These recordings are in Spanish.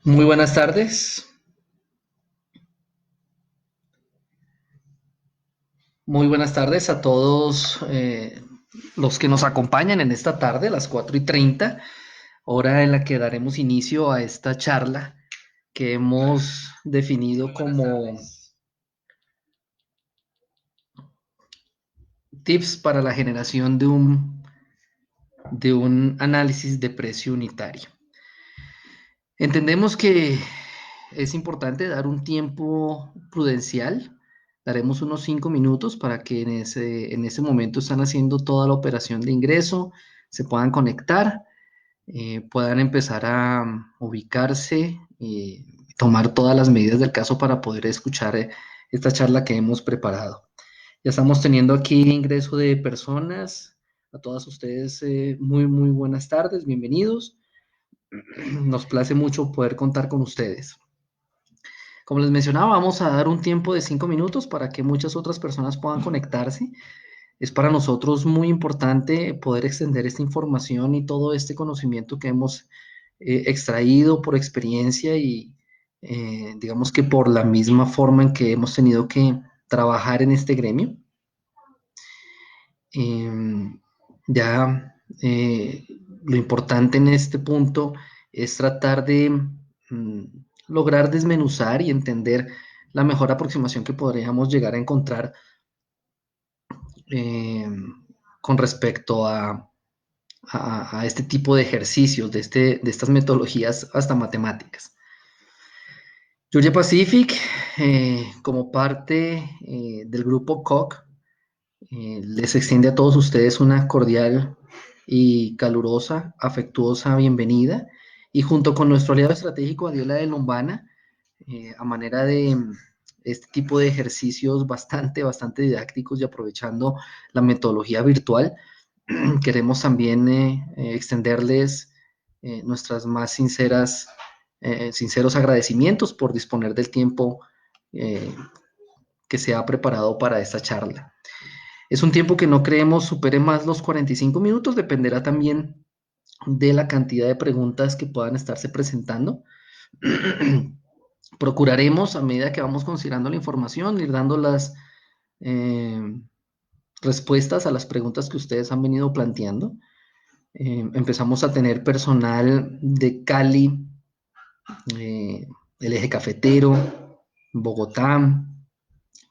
Muy buenas tardes. Muy buenas tardes a todos los que nos acompañan en esta tarde, a las 4:30, hora en la que daremos inicio a esta charla que hemos definido como tips para la generación de un análisis de precio unitario. Entendemos que es importante dar un tiempo prudencial. Daremos unos 5 minutos para que en ese momento están haciendo toda la operación de ingreso, se puedan conectar, puedan empezar a ubicarse y tomar todas las medidas del caso para poder escuchar esta charla que hemos preparado. Ya estamos teniendo aquí ingreso de personas. A todas ustedes, muy buenas tardes, bienvenidos. Nos place mucho poder contar con ustedes. Como les mencionaba, vamos a dar un tiempo de 5 minutos para que muchas otras personas puedan conectarse. Es para nosotros muy importante poder extender esta información y todo este conocimiento que hemos extraído por experiencia y digamos que por la misma forma en que hemos tenido que trabajar en este gremio. Ya lo importante en este punto es tratar de lograr desmenuzar y entender la mejor aproximación que podríamos llegar a encontrar eh, con respecto a este tipo de ejercicios, de estas metodologías hasta matemáticas. Georgia Pacific, como parte del grupo COC, les extiende a todos ustedes una cordial y calurosa, afectuosa bienvenida. Y junto con nuestro aliado estratégico, Adiola de Lombana, a manera de este tipo de ejercicios bastante didácticos y aprovechando la metodología virtual, queremos también extenderles nuestras más sinceros agradecimientos por disponer del tiempo eh, que se ha preparado para esta charla. Es un tiempo que no creemos supere más los 45 minutos, dependerá también de la cantidad de preguntas que puedan estarse presentando. Procuraremos, a medida que vamos considerando la información, ir dando las eh, respuestas a las preguntas que ustedes han venido planteando. Empezamos a tener personal de Cali, el eje cafetero, Bogotá, a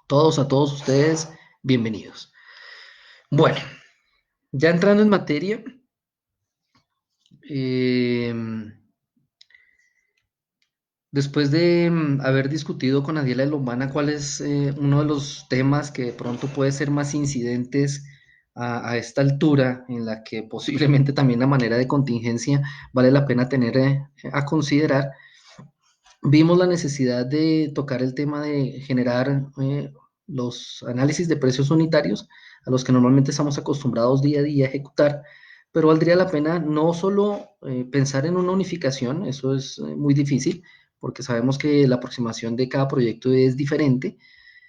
todos ustedes, bienvenidos. Bueno, ya entrando en materia, eh, después de haber discutido con Adiela de Lombana cuál es uno de los temas que de pronto puede ser más incidentes a esta altura, en la que posiblemente también a manera de contingencia vale la pena tener a considerar, vimos la necesidad de tocar el tema de generar los análisis de precios unitarios a los que normalmente estamos acostumbrados día a día a ejecutar, pero valdría la pena no solo pensar en una unificación, eso es muy difícil, porque sabemos que la aproximación de cada proyecto es diferente,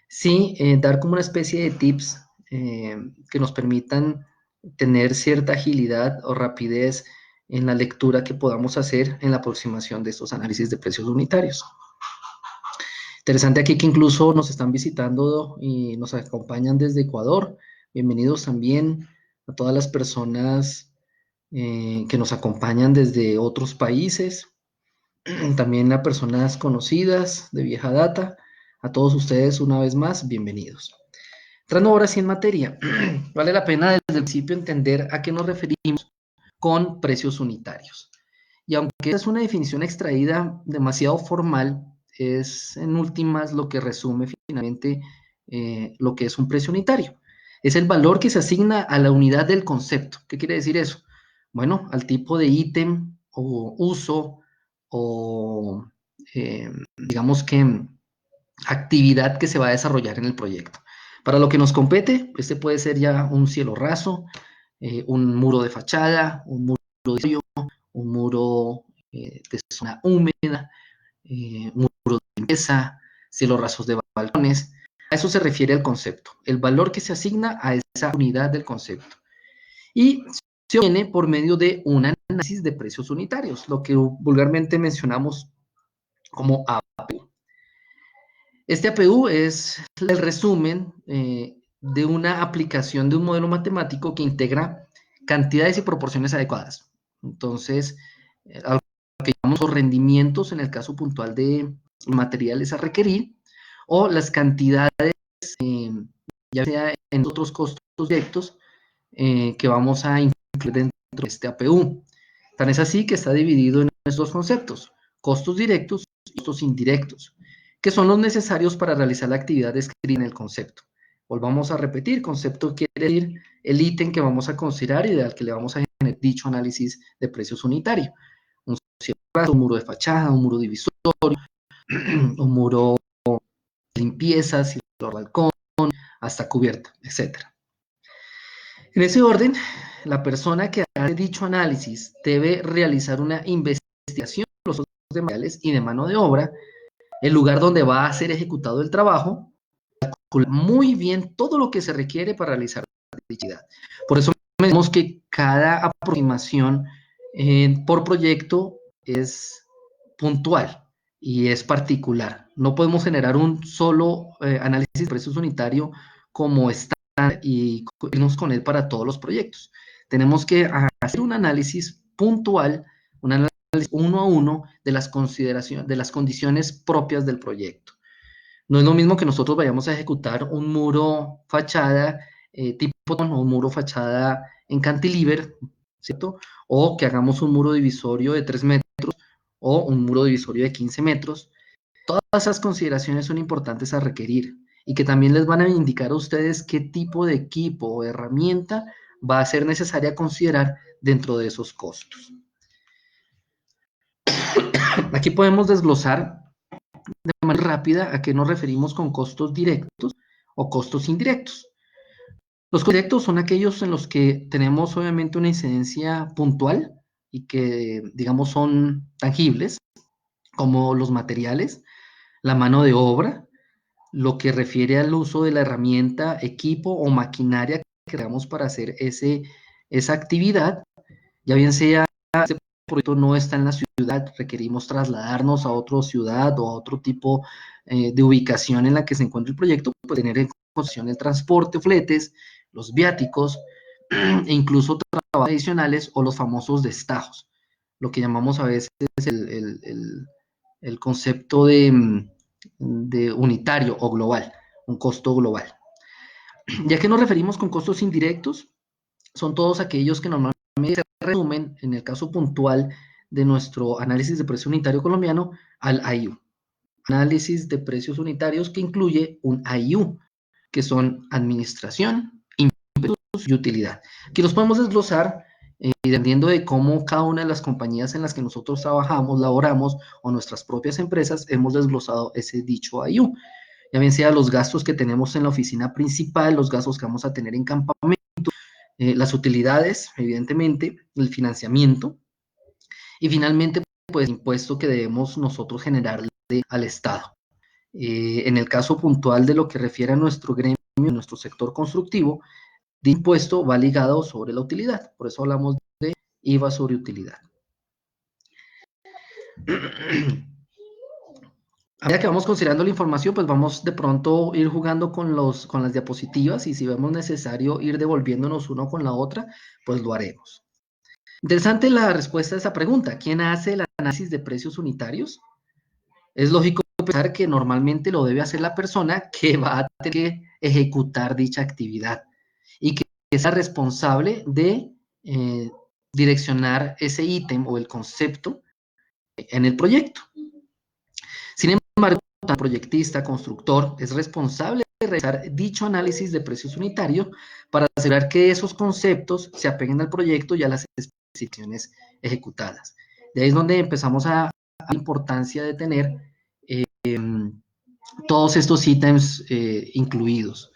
sí dar como una especie de tips que nos permitan tener cierta agilidad o rapidez en la lectura que podamos hacer en la aproximación de estos análisis de precios unitarios. Interesante aquí que incluso nos están visitando y nos acompañan desde Ecuador. Bienvenidos también a todas las personas que nos acompañan desde otros países, también a personas conocidas de vieja data. A todos ustedes una vez más, bienvenidos. Entrando ahora sí en materia, vale la pena desde el principio entender a qué nos referimos con precios unitarios. Y aunque esta es una definición extraída demasiado formal, es en últimas lo que resume finalmente lo que es un precio unitario. Es el valor que se asigna a la unidad del concepto. ¿Qué quiere decir eso? Bueno, al tipo de ítem o uso o digamos que actividad que se va a desarrollar en el proyecto. Para lo que nos compete, este puede ser ya un cielo raso, un muro de fachada, un muro de sello, un muro de zona húmeda, un muro de limpieza, cielos rasos de balcones. A eso se refiere el concepto, el valor que se asigna a esa unidad del concepto. Y se obtiene por medio de un análisis de precios unitarios, lo que vulgarmente mencionamos como APU. Este APU es el resumen de una aplicación de un modelo matemático que integra cantidades y proporciones adecuadas. Entonces, algo que llamamos los rendimientos en el caso puntual de materiales a requerir, o las cantidades, ya sea en otros costos directos, que vamos a incluir dentro de este APU. Tan es así que está dividido en estos conceptos: costos directos y costos indirectos, que son los necesarios para realizar la actividad descrita en el concepto. Volvamos a repetir: concepto quiere decir el ítem que vamos a considerar y al que le vamos a generar dicho análisis de precios unitario. Un muro de fachada, un muro divisorio, un muro de limpieza, balcón, hasta cubierta, etc. En ese orden, la persona que hace dicho análisis debe realizar una investigación de los costos de materiales y de mano de obra, el lugar donde va a ser ejecutado el trabajo, calcular muy bien todo lo que se requiere para realizar la actividad. Por eso vemos que cada aproximación por proyecto es puntual y es particular. No podemos generar un solo análisis de precios unitario como estándar y irnos con él para todos los proyectos. Tenemos que hacer un análisis puntual, un análisis uno a uno de las consideraciones, de las condiciones propias del proyecto. No es lo mismo que nosotros vayamos a ejecutar un muro fachada tipo o un muro fachada en cantilever, ¿cierto? O que hagamos un muro divisorio de 3 metros o un muro divisorio de 15 metros. Todas esas consideraciones son importantes a requerir y que también les van a indicar a ustedes qué tipo de equipo o herramienta va a ser necesaria considerar dentro de esos costos. Aquí podemos desglosar de manera rápida a qué nos referimos con costos directos o costos indirectos. Los costos directos son aquellos en los que tenemos obviamente una incidencia puntual y que, digamos, son tangibles, como los materiales, la mano de obra, lo que refiere al uso de la herramienta, equipo o maquinaria que creamos para hacer esa actividad, ya bien sea ese proyecto no está en la ciudad, requerimos trasladarnos a otra ciudad o a otro tipo de ubicación en la que se encuentre el proyecto, pues tener en consideración el transporte, fletes, los viáticos e incluso trabajos adicionales o los famosos destajos, lo que llamamos a veces el concepto de unitario o global, un costo global. ¿Ya que nos referimos con costos indirectos? Son todos aquellos que normalmente se resumen, en el caso puntual de nuestro análisis de precio unitario colombiano, al AIU. Análisis de precios unitarios que incluye un AIU, que son administración, impuestos y utilidad. Aquí los podemos desglosar dependiendo de cómo cada una de las compañías en las que nosotros trabajamos, laboramos, o nuestras propias empresas, hemos desglosado ese dicho AIU. Ya bien sea los gastos que tenemos en la oficina principal, los gastos que vamos a tener en campamento, las utilidades, evidentemente, el financiamiento, y finalmente, pues, el impuesto que debemos nosotros generarle al Estado. En el caso puntual de lo que refiere a nuestro gremio, nuestro sector constructivo, de impuesto va ligado sobre la utilidad, por eso hablamos de IVA sobre utilidad. A medida que vamos considerando la información, pues vamos de pronto ir jugando con las diapositivas y si vemos necesario ir devolviéndonos uno con la otra, pues lo haremos. Interesante la respuesta a esa pregunta. ¿Quién hace el análisis de precios unitarios? Es lógico pensar que normalmente lo debe hacer la persona que va a tener que ejecutar dicha actividad y que es la responsable de direccionar ese ítem o el concepto en el proyecto. Sin embargo, el proyectista, constructor, es responsable de realizar dicho análisis de precios unitarios para asegurar que esos conceptos se apeguen al proyecto y a las especificaciones ejecutadas. De ahí es donde empezamos a la importancia de tener todos estos ítems incluidos.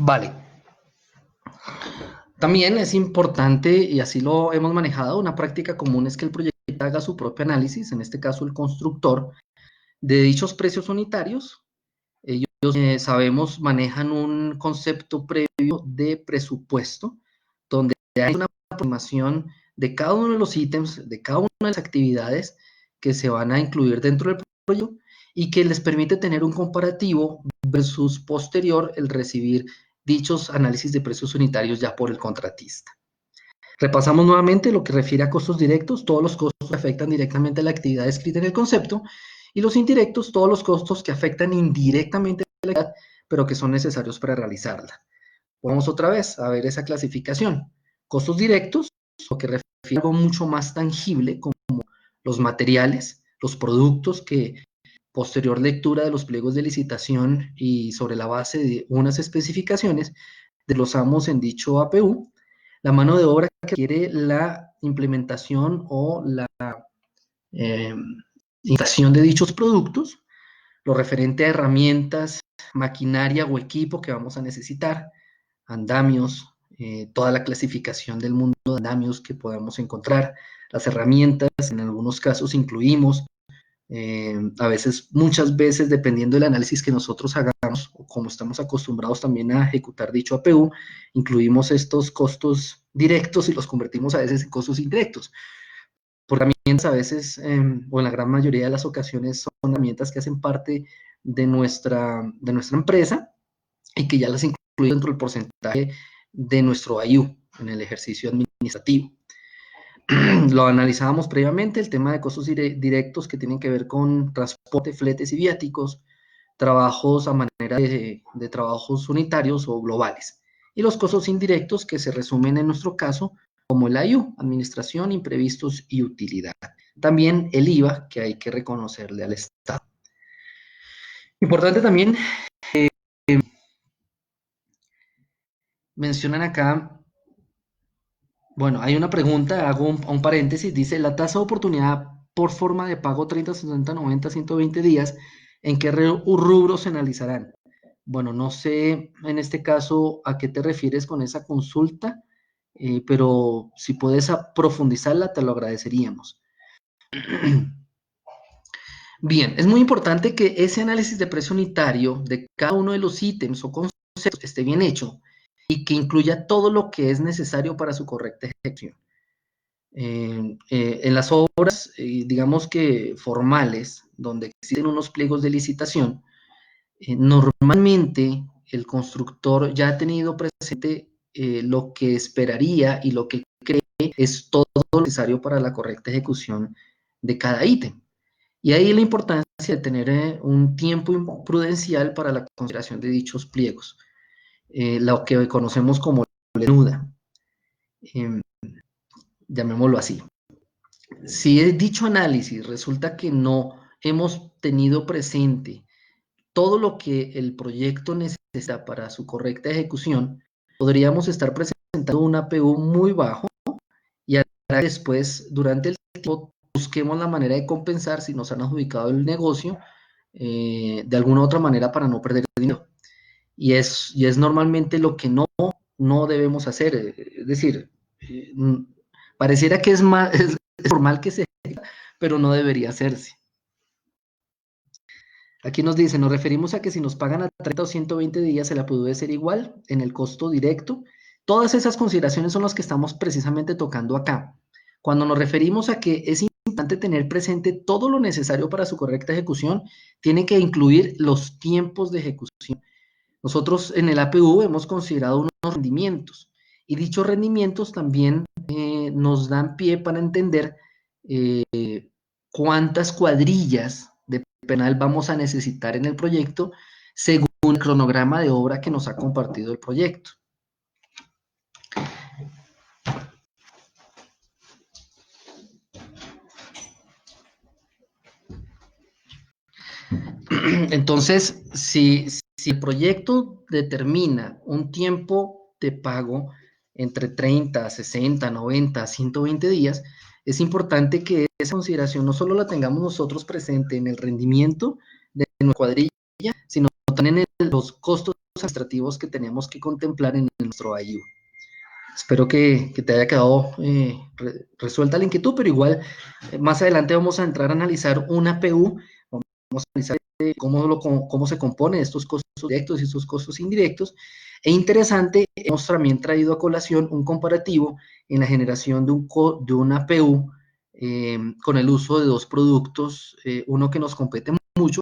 Vale. También es importante, y así lo hemos manejado, una práctica común es que el proyectista haga su propio análisis, en este caso el constructor, de dichos precios unitarios sabemos, manejan un concepto previo de presupuesto, donde hay una aproximación de cada uno de los ítems, de cada una de las actividades que se van a incluir dentro del proyecto y que les permite tener un comparativo versus posterior el recibir dichos análisis de precios unitarios ya por el contratista. Repasamos nuevamente lo que refiere a costos directos, todos los costos que afectan directamente a la actividad descrita en el concepto, y los indirectos, todos los costos que afectan indirectamente a la actividad, pero que son necesarios para realizarla. Vamos otra vez a ver esa clasificación. Costos directos, lo que refiere a algo mucho más tangible, como los materiales, los productos que posterior lectura de los pliegos de licitación y sobre la base de unas especificaciones, desglosamos en dicho APU, la mano de obra que requiere la implementación o la eh, instalación de dichos productos, lo referente a herramientas, maquinaria o equipo que vamos a necesitar, andamios, toda la clasificación del mundo de andamios que podamos encontrar, las herramientas, en algunos casos incluimos, a veces, muchas veces, dependiendo del análisis que nosotros hagamos, o como estamos acostumbrados también a ejecutar dicho APU, incluimos estos costos directos y los convertimos a veces en costos indirectos. Por herramientas a veces, o en la gran mayoría de las ocasiones, son herramientas que hacen parte de nuestra empresa y que ya las incluimos dentro del porcentaje de nuestro IU en el ejercicio administrativo. Lo analizábamos previamente, el tema de costos directos que tienen que ver con transporte, fletes y viáticos, trabajos a manera de trabajos unitarios o globales. Y los costos indirectos que se resumen en nuestro caso como el IU, administración, imprevistos y utilidad. También el IVA, que hay que reconocerle al Estado. Importante también, mencionan acá, bueno, hay una pregunta, hago un paréntesis, dice, la tasa de oportunidad por forma de pago 30, 60, 90, 120 días, ¿en qué rubros se analizarán? Bueno, no sé en este caso a qué te refieres con esa consulta, pero si puedes profundizarla, te lo agradeceríamos. Bien, es muy importante que ese análisis de precio unitario de cada uno de los ítems o conceptos esté bien hecho y que incluya todo lo que es necesario para su correcta ejecución. En las obras, digamos que formales, donde existen unos pliegos de licitación, normalmente el constructor ya ha tenido presente lo que esperaría y lo que cree es todo lo necesario para la correcta ejecución de cada ítem. Y ahí la importancia de tener un tiempo prudencial para la consideración de dichos pliegos, lo que conocemos como la nuda, llamémoslo así. Si es dicho análisis resulta que no hemos tenido presente todo lo que el proyecto necesita para su correcta ejecución, podríamos estar presentando un APU muy bajo y después, durante el tiempo, busquemos la manera de compensar si nos han adjudicado el negocio de alguna otra manera para no perder dinero. Y es normalmente lo que no debemos hacer. Es decir, pareciera que es normal que se haga, pero no debería hacerse. Aquí nos dice, nos referimos a que si nos pagan a 30 o 120 días, el APU debe ser igual en el costo directo. Todas esas consideraciones son las que estamos precisamente tocando acá. Cuando nos referimos a que es importante tener presente todo lo necesario para su correcta ejecución, tiene que incluir los tiempos de ejecución. Nosotros en el APU hemos considerado unos rendimientos y dichos rendimientos también nos dan pie para entender cuántas cuadrillas de penal vamos a necesitar en el proyecto según el cronograma de obra que nos ha compartido el proyecto. Entonces, si el proyecto determina un tiempo de pago entre 30, 60, 90, 120 días, es importante que esa consideración no solo la tengamos nosotros presente en el rendimiento de nuestra cuadrilla, sino también en los costos administrativos que tenemos que contemplar en nuestro IU. Espero que te haya quedado resuelta la inquietud, pero igual más adelante vamos a entrar a analizar una APU, vamos a analizar cómo se compone estos costos directos y esos costos indirectos. E interesante, hemos también traído a colación un comparativo en la generación de una PU con el uso de dos productos, uno que nos compete mucho,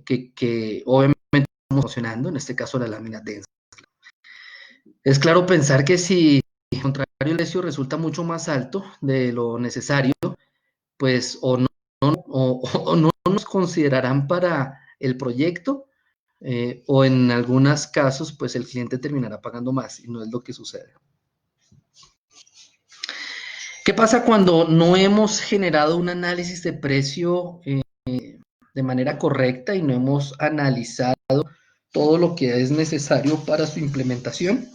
que obviamente estamos mencionando, en este caso la lámina densa. Es claro pensar que si al contrario el precio resulta mucho más alto de lo necesario, pues o no nos considerarán para el proyecto, o en algunos casos, pues el cliente terminará pagando más y no es lo que sucede. ¿Qué pasa cuando no hemos generado un análisis de precio de manera correcta y no hemos analizado todo lo que es necesario para su implementación?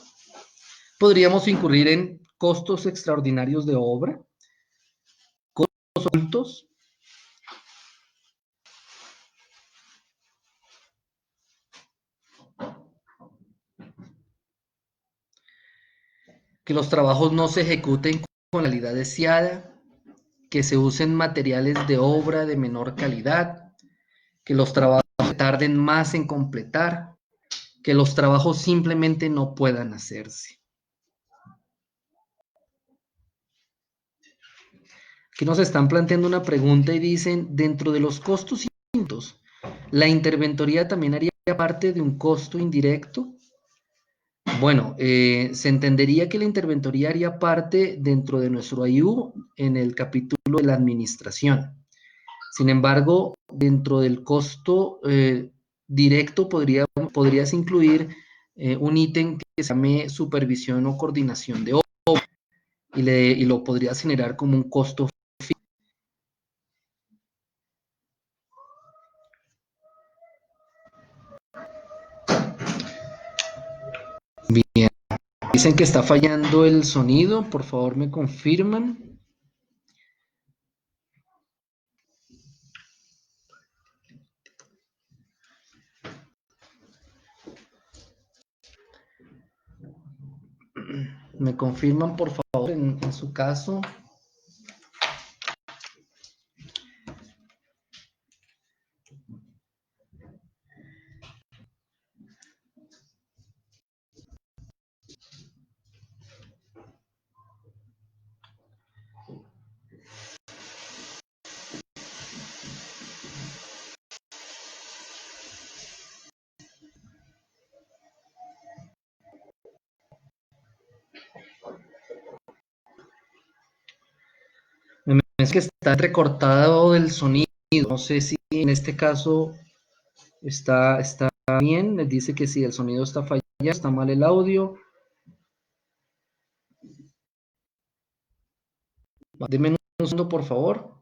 Podríamos incurrir en costos extraordinarios de obra, costos ocultos, que los trabajos no se ejecuten con la calidad deseada, que se usen materiales de obra de menor calidad, que los trabajos tarden más en completar, que los trabajos simplemente no puedan hacerse. Aquí nos están planteando una pregunta y dicen, dentro de los costos indirectos, ¿la interventoría también haría parte de un costo indirecto? Bueno, se entendería que la interventoría haría parte dentro de nuestro IU en el capítulo de la administración. Sin embargo, dentro del costo directo podrías incluir un ítem que se llame supervisión o coordinación de obra y lo podrías generar como un costo. Bien, dicen que está fallando el sonido, por favor me confirman. Me confirman por favor en su caso. Es que está recortado el sonido. No sé si en este caso está bien. Les dice que si el sonido está fallando, está mal el audio. Deme un segundo, por favor.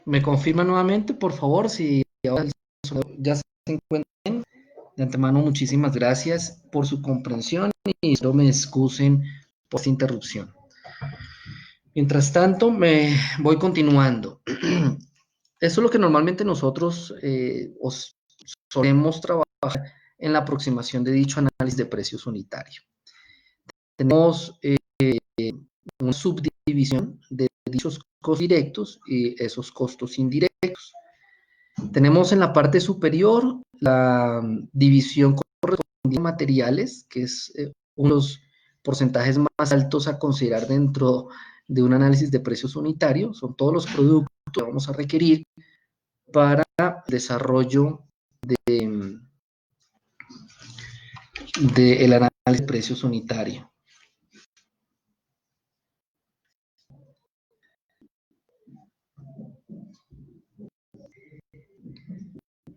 Me confirma nuevamente, por favor, si ahora el sonido ya se encuentra bien. De antemano, muchísimas gracias por su comprensión y espero me excusen por esta interrupción. Mientras tanto, me voy continuando. Eso es lo que normalmente nosotros solemos trabajar en la aproximación de dicho análisis de precios unitario. Tenemos una subdivisión de dichos costos directos y esos costos indirectos. Tenemos en la parte superior la división correspondiente a materiales, que es uno de los porcentajes más altos a considerar dentro de un análisis de precios unitario. Son todos los productos que vamos a requerir para el desarrollo del análisis de precios unitario.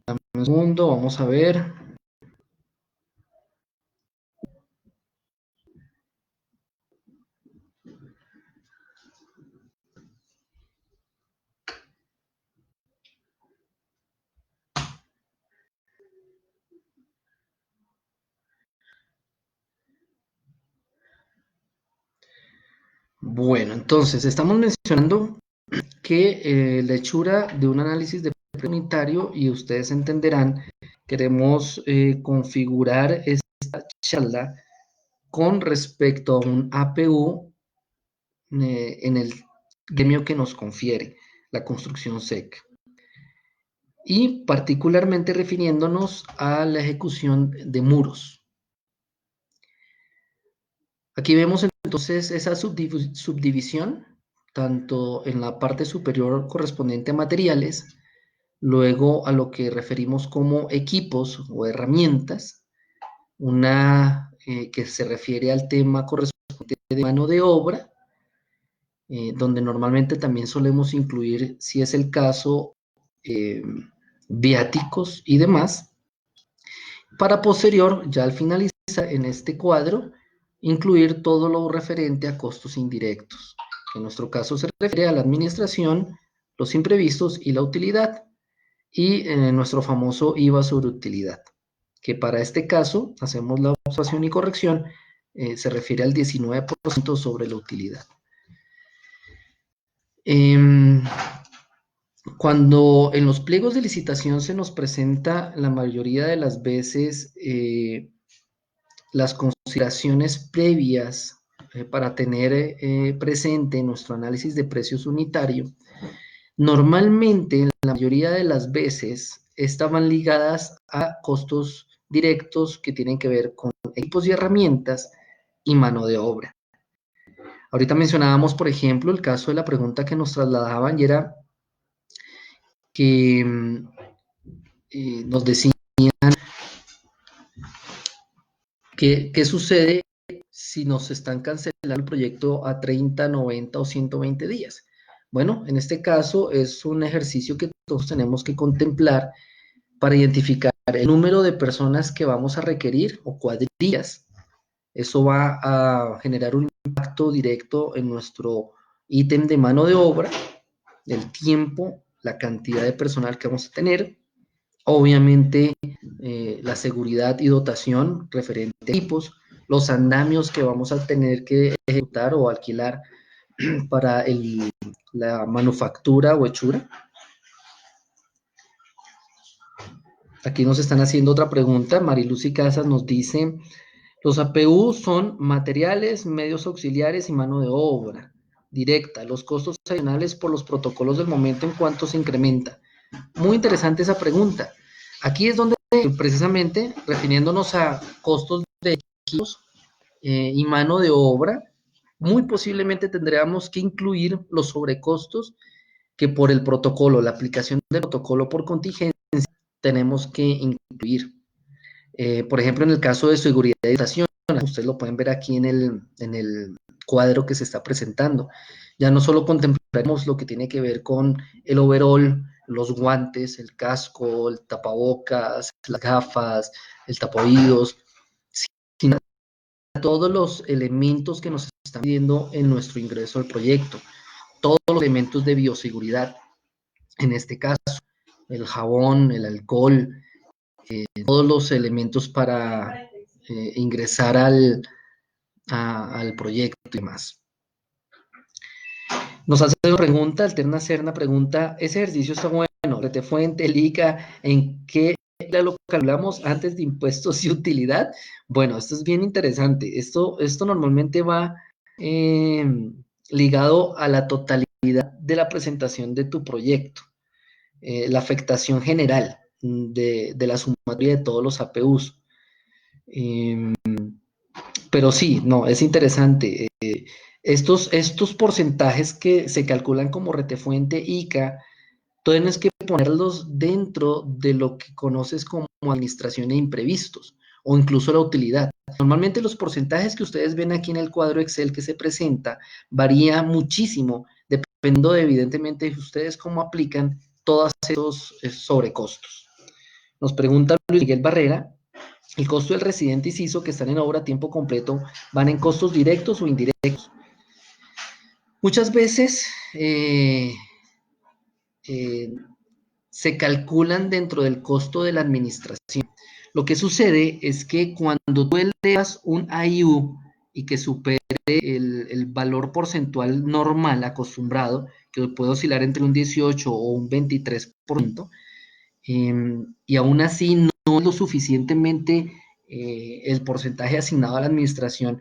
Dame un segundo, vamos a ver. Bueno, entonces estamos mencionando que la hechura de un análisis de precio unitario, y ustedes entenderán, queremos configurar esta charla con respecto a un APU en el gremio que nos confiere la construcción SEC, y particularmente refiriéndonos a la ejecución de muros. Aquí vemos entonces esa subdivisión, tanto en la parte superior correspondiente a materiales, luego a lo que referimos como equipos o herramientas, una que se refiere al tema correspondiente de mano de obra, donde normalmente también solemos incluir, si es el caso, eh, viáticos y demás, para posterior, ya al finalizar en este cuadro, incluir todo lo referente a costos indirectos, que en nuestro caso se refiere a la administración, los imprevistos y la utilidad, y nuestro famoso IVA sobre utilidad, que para este caso hacemos la observación y corrección, se refiere al 19% sobre la utilidad. Cuando en los pliegos de licitación se nos presenta la mayoría de las veces las consideraciones previas para tener presente nuestro análisis de precios unitario, normalmente la mayoría de las veces estaban ligadas a costos directos que tienen que ver con equipos y herramientas y mano de obra. Ahorita mencionábamos, por ejemplo, el caso de la pregunta que nos trasladaban, y era que nos decían qué sucede si nos están cancelando el proyecto a 30, 90 o 120 días. Bueno, en este caso es un ejercicio que todos tenemos que contemplar para identificar el número de personas que vamos a requerir o cuadrillas. Eso va a generar un impacto directo en nuestro ítem de mano de obra, el tiempo, la cantidad de personal que vamos a tener, obviamente la seguridad y dotación referente a equipos, los andamios que vamos a tener que ejecutar o alquilar para la manufactura o hechura. Aquí nos están haciendo otra pregunta. Marilucy Casas nos dice: los APU son materiales, medios auxiliares y mano de obra directa. Los costos adicionales por los protocolos del momento, ¿en cuánto se incrementa? Muy interesante esa pregunta. Aquí es donde, precisamente, refiriéndonos a costos de equipos y mano de obra, muy posiblemente tendríamos que incluir los sobrecostos que por el protocolo, la aplicación del protocolo por contingencia, tenemos que incluir. Por ejemplo, en el caso de seguridad y estación, ustedes lo pueden ver aquí en el cuadro que se está presentando. Ya no solo contemplaremos lo que tiene que ver con el overall, los guantes, el casco, el tapabocas, las gafas, el tapaoídos, sino todos los elementos que nos están pidiendo en nuestro ingreso al proyecto, todos los elementos de bioseguridad, en este caso, el jabón, el alcohol, todos los elementos para ingresar al proyecto y demás. Nos hace una pregunta, Alterna Serna pregunta: ese ejercicio está bueno, Retefuente, LICA, ¿en qué lo calculamos antes de impuestos y utilidad? Bueno, esto es bien interesante. Esto normalmente va ligado a la totalidad de la presentación de tu proyecto, la afectación general de la sumatoria de todos los APUs. Pero sí, no, es interesante. Estos porcentajes que se calculan como retefuente ICA, tienes que ponerlos dentro de lo que conoces como administración e imprevistos, o incluso la utilidad. Normalmente los porcentajes que ustedes ven aquí en el cuadro Excel que se presenta varía muchísimo, dependiendo evidentemente de ustedes cómo aplican todos esos sobrecostos. Nos pregunta Luis Miguel Barrera: el costo del residente inciso que están en obra a tiempo completo, ¿van en costos directos o indirectos? Muchas veces se calculan dentro del costo de la administración. Lo que sucede es que cuando tú elevas un IU y que supere el valor porcentual normal acostumbrado, que puede oscilar entre un 18 o un 23%, y aún así no es lo suficientemente el porcentaje asignado a la administración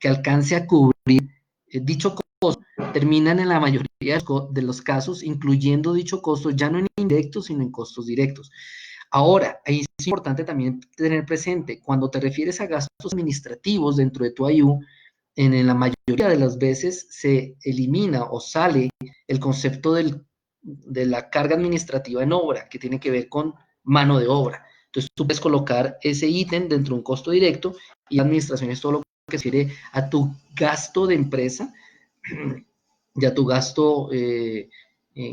que alcance a cubrir dicho costo, terminan en la mayoría de los casos incluyendo dicho costo ya no en indirectos, sino en costos directos. Ahora, ahí es importante también tener presente, cuando te refieres a gastos administrativos dentro de tu IU, en la mayoría de las veces se elimina o sale el concepto de la carga administrativa en obra, que tiene que ver con mano de obra. Entonces tú puedes colocar ese ítem dentro de un costo directo y la administración es todo lo que se refiere a tu gasto de empresa y a tu gasto que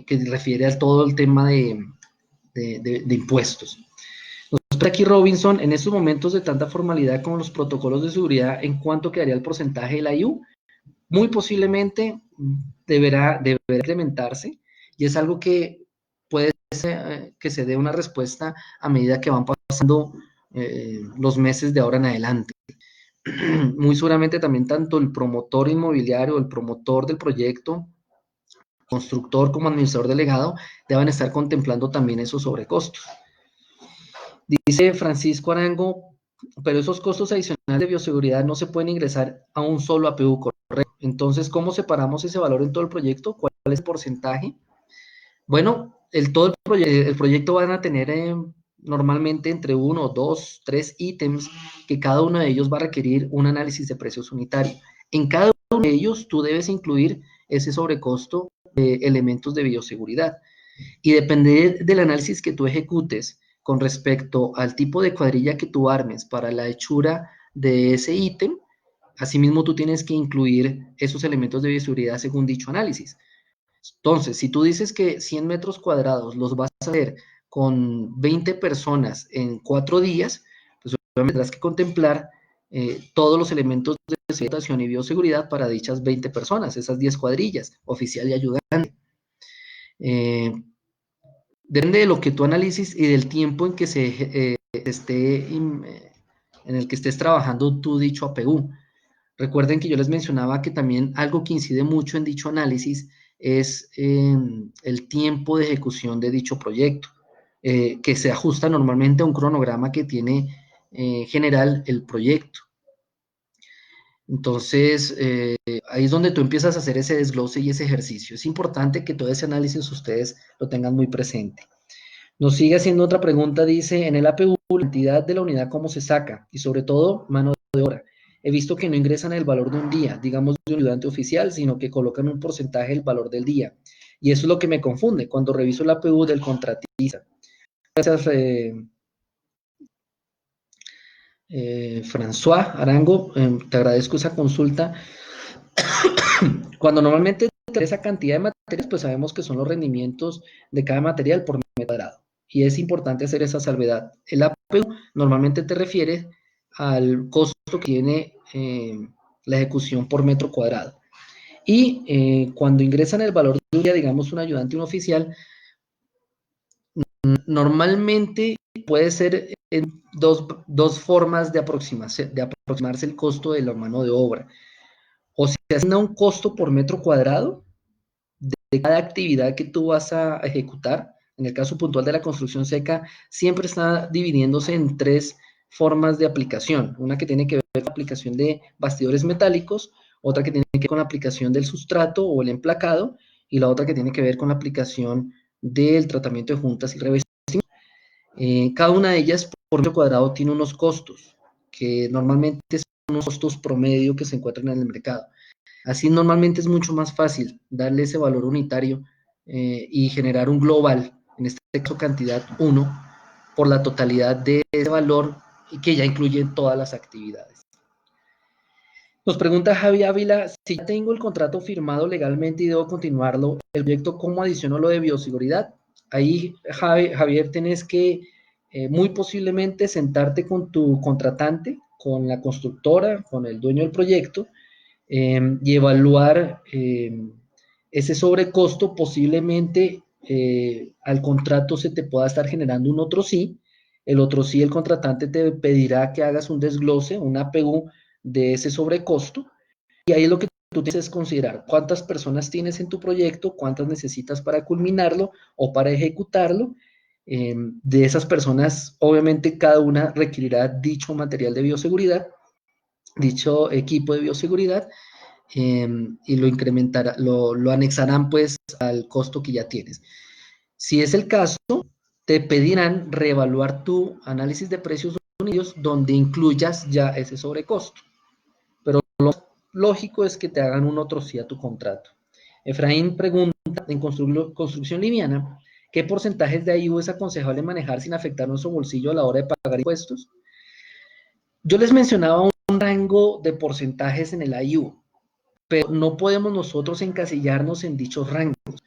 se refiere a todo el tema de impuestos. Entonces, aquí Robinson, en estos momentos de tanta formalidad como los protocolos de seguridad, ¿en cuánto quedaría el porcentaje de la IU? Muy posiblemente deberá incrementarse y es algo que puede ser que se dé una respuesta a medida que van pasando los meses de ahora en adelante. Muy seguramente también tanto el promotor inmobiliario, el promotor del proyecto, constructor como administrador delegado, deban estar contemplando también esos sobrecostos. Dice Francisco Arango, pero esos costos adicionales de bioseguridad no se pueden ingresar a un solo APU, correcto. Entonces, ¿cómo separamos ese valor en todo el proyecto? ¿Cuál es el porcentaje? Bueno, todo el proyecto van a tener normalmente entre 1, 2, 3 ítems que cada uno de ellos va a requerir un análisis de precios unitario. En cada uno de ellos tú debes incluir ese sobrecosto de elementos de bioseguridad. Y depende del análisis que tú ejecutes con respecto al tipo de cuadrilla que tú armes para la hechura de ese ítem, asimismo tú tienes que incluir esos elementos de bioseguridad según dicho análisis. Entonces, si tú dices que 100 metros cuadrados los vas a hacer con 20 personas en 4 días, pues obviamente tendrás que contemplar todos los elementos de situación y bioseguridad para dichas 20 personas, esas 10 cuadrillas, oficial y ayudante. Depende de lo que tú analices y del tiempo en que en el que estés trabajando tu dicho APU. Recuerden que yo les mencionaba que también algo que incide mucho en dicho análisis es el tiempo de ejecución de dicho proyecto, que se ajusta normalmente a un cronograma que tiene general el proyecto. Entonces, ahí es donde tú empiezas a hacer ese desglose y ese ejercicio. Es importante que todo ese análisis ustedes lo tengan muy presente. Nos sigue haciendo otra pregunta, dice, en el APU, la entidad de la unidad, ¿cómo se saca? Y sobre todo, mano de obra. He visto que no ingresan el valor de un día, digamos de un ayudante oficial, sino que colocan un porcentaje del valor del día. Y eso es lo que me confunde cuando reviso el APU del contratista. Gracias, François Arango, te agradezco esa consulta. Cuando normalmente esa cantidad de materiales, pues sabemos que son los rendimientos de cada material por metro cuadrado. Y es importante hacer esa salvedad. El APU normalmente te refiere al costo que tiene la ejecución por metro cuadrado. Y cuando ingresan el valor de un día, digamos un ayudante y un oficial, normalmente puede ser en dos formas de aproximarse el costo de la mano de obra. O se asigna un costo por metro cuadrado de cada actividad que tú vas a ejecutar. En el caso puntual de la construcción seca, siempre está dividiéndose en 3 formas de aplicación. Una que tiene que ver con la aplicación de bastidores metálicos, otra que tiene que ver con la aplicación del sustrato o el emplacado, y la otra que tiene que ver con la aplicación del tratamiento de juntas y revestimiento. Cada una de ellas por metro cuadrado tiene unos costos, que normalmente son unos costos promedio que se encuentran en el mercado. Así normalmente es mucho más fácil darle ese valor unitario y generar un global, en este caso cantidad 1, por la totalidad de ese valor y que ya incluye todas las actividades. Nos pregunta Javi Ávila, si ya tengo el contrato firmado legalmente y debo continuarlo, el proyecto, ¿cómo adiciono lo de bioseguridad? Ahí, Javier, tenés que muy posiblemente sentarte con tu contratante, con la constructora, con el dueño del proyecto, y evaluar ese sobrecosto. Posiblemente al contrato se te pueda estar generando un otro sí. El otro sí, el contratante te pedirá que hagas un desglose, un APU de ese sobrecosto. Y ahí lo que tú tienes que considerar cuántas personas tienes en tu proyecto, cuántas necesitas para culminarlo o para ejecutarlo. De esas personas, obviamente, cada una requerirá dicho material de bioseguridad, dicho equipo de bioseguridad, y lo incrementará, lo anexarán pues al costo que ya tienes. Si es el caso, te pedirán reevaluar tu análisis de precios unidos donde incluyas ya ese sobrecosto. Pero lo lógico es que te hagan un otro sí a tu contrato. Efraín pregunta, en construcción liviana, ¿qué porcentajes de IU es aconsejable manejar sin afectar nuestro bolsillo a la hora de pagar impuestos? Yo les mencionaba un rango de porcentajes en el IU, pero no podemos nosotros encasillarnos en dichos rangos.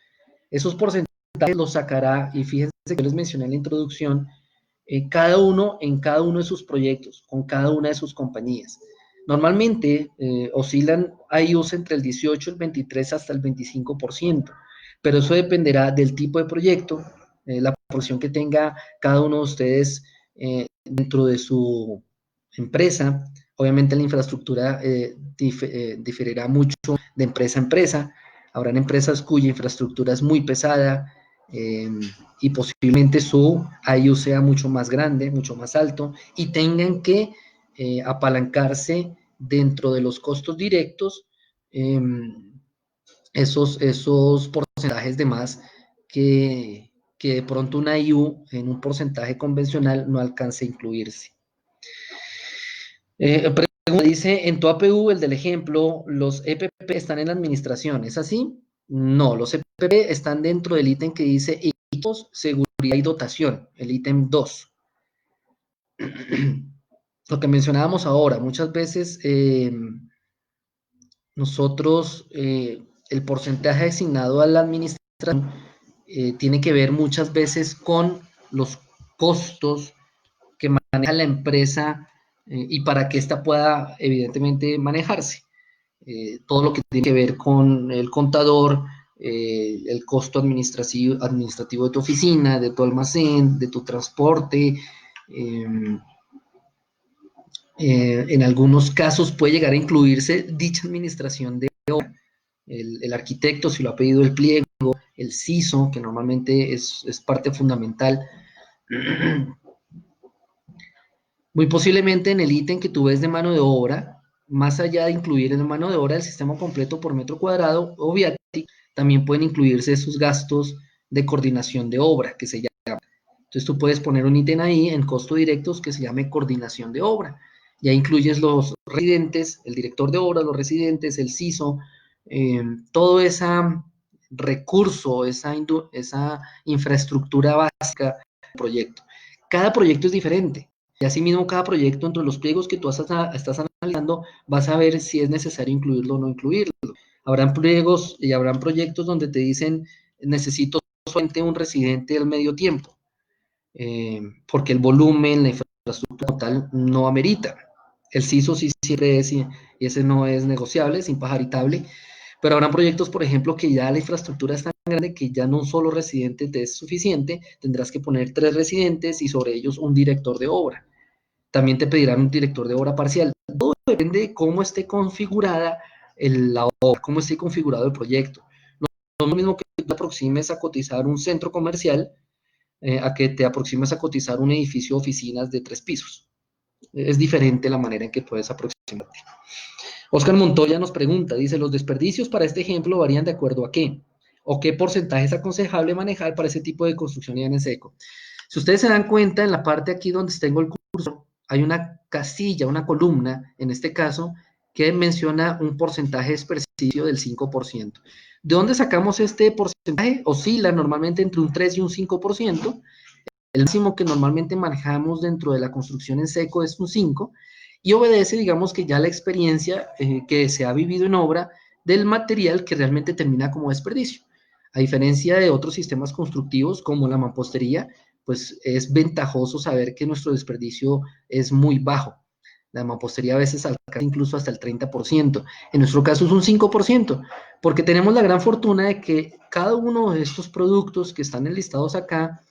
Esos porcentajes los sacará, y fíjense que yo les mencioné en la introducción, cada uno en cada uno de sus proyectos, con cada una de sus compañías. Normalmente oscilan IUs entre el 18, el 23 hasta el 25%, pero eso dependerá del tipo de proyecto, la proporción que tenga cada uno de ustedes dentro de su empresa. Obviamente la infraestructura diferirá mucho de empresa a empresa. Habrán empresas cuya infraestructura es muy pesada, y posiblemente su IU sea mucho más grande, mucho más alto, y tengan que apalancarse dentro de los costos directos, eh, esos porcentajes de más que de pronto una IU en un porcentaje convencional no alcance a incluirse. Dice, en tu APU, el del ejemplo, los EPP están en la administración, ¿es así? No, los EPP están dentro del ítem que dice equipos, seguridad y dotación, el ítem 2. Lo que mencionábamos ahora, muchas veces nosotros, el porcentaje asignado a la administración tiene que ver muchas veces con los costos que maneja la empresa y para que ésta pueda evidentemente manejarse. Todo lo que tiene que ver con el contador, el costo administrativo de tu oficina, de tu almacén, de tu transporte. En algunos casos puede llegar a incluirse dicha administración de obra. El arquitecto, si lo ha pedido el pliego, el CISO, que normalmente es parte fundamental. Muy posiblemente en el ítem que tú ves de mano de obra, más allá de incluir en mano de obra el sistema completo por metro cuadrado o viático, también pueden incluirse esos gastos de coordinación de obra, que se llama. Entonces tú puedes poner un ítem ahí en costo directos que se llame coordinación de obra. Ya incluyes los residentes, el director de obra, los residentes, el CISO, todo ese recurso, esa infraestructura básica del proyecto. Cada proyecto es diferente. Y asimismo, cada proyecto, entre los pliegos que tú estás analizando, vas a ver si es necesario incluirlo o no incluirlo. Habrán pliegos y habrán proyectos donde te dicen, necesito solamente un residente al medio tiempo, porque el volumen, la infraestructura total no amerita. El CISO sí siempre es, y ese no es negociable, es impajaritable. Pero habrán proyectos, por ejemplo, que ya la infraestructura es tan grande que ya no un solo residente te es suficiente, tendrás que poner 3 residentes y sobre ellos un director de obra. También te pedirán un director de obra parcial. Todo depende de cómo esté configurada la obra, cómo esté configurado el proyecto. No es lo mismo que te aproximes a cotizar un centro comercial, a que te aproximes a cotizar un edificio de oficinas de 3 pisos. Es diferente la manera en que puedes aproximarte. Oscar Montoya nos pregunta, dice, ¿los desperdicios para este ejemplo varían de acuerdo a qué? ¿O qué porcentaje es aconsejable manejar para ese tipo de construcción en seco? Si ustedes se dan cuenta, en la parte aquí donde tengo el cursor, hay una casilla, una columna, en este caso, que menciona un porcentaje de desperdicio del 5%. ¿De dónde sacamos este porcentaje? Oscila normalmente entre un 3 y un 5%. El máximo que normalmente manejamos dentro de la construcción en seco es un 5%, y obedece, digamos, que ya la experiencia que se ha vivido en obra del material que realmente termina como desperdicio. A diferencia de otros sistemas constructivos como la mampostería, pues es ventajoso saber que nuestro desperdicio es muy bajo. La mampostería a veces alcanza incluso hasta el 30%. En nuestro caso es un 5%, porque tenemos la gran fortuna de que cada uno de estos productos que están enlistados acá,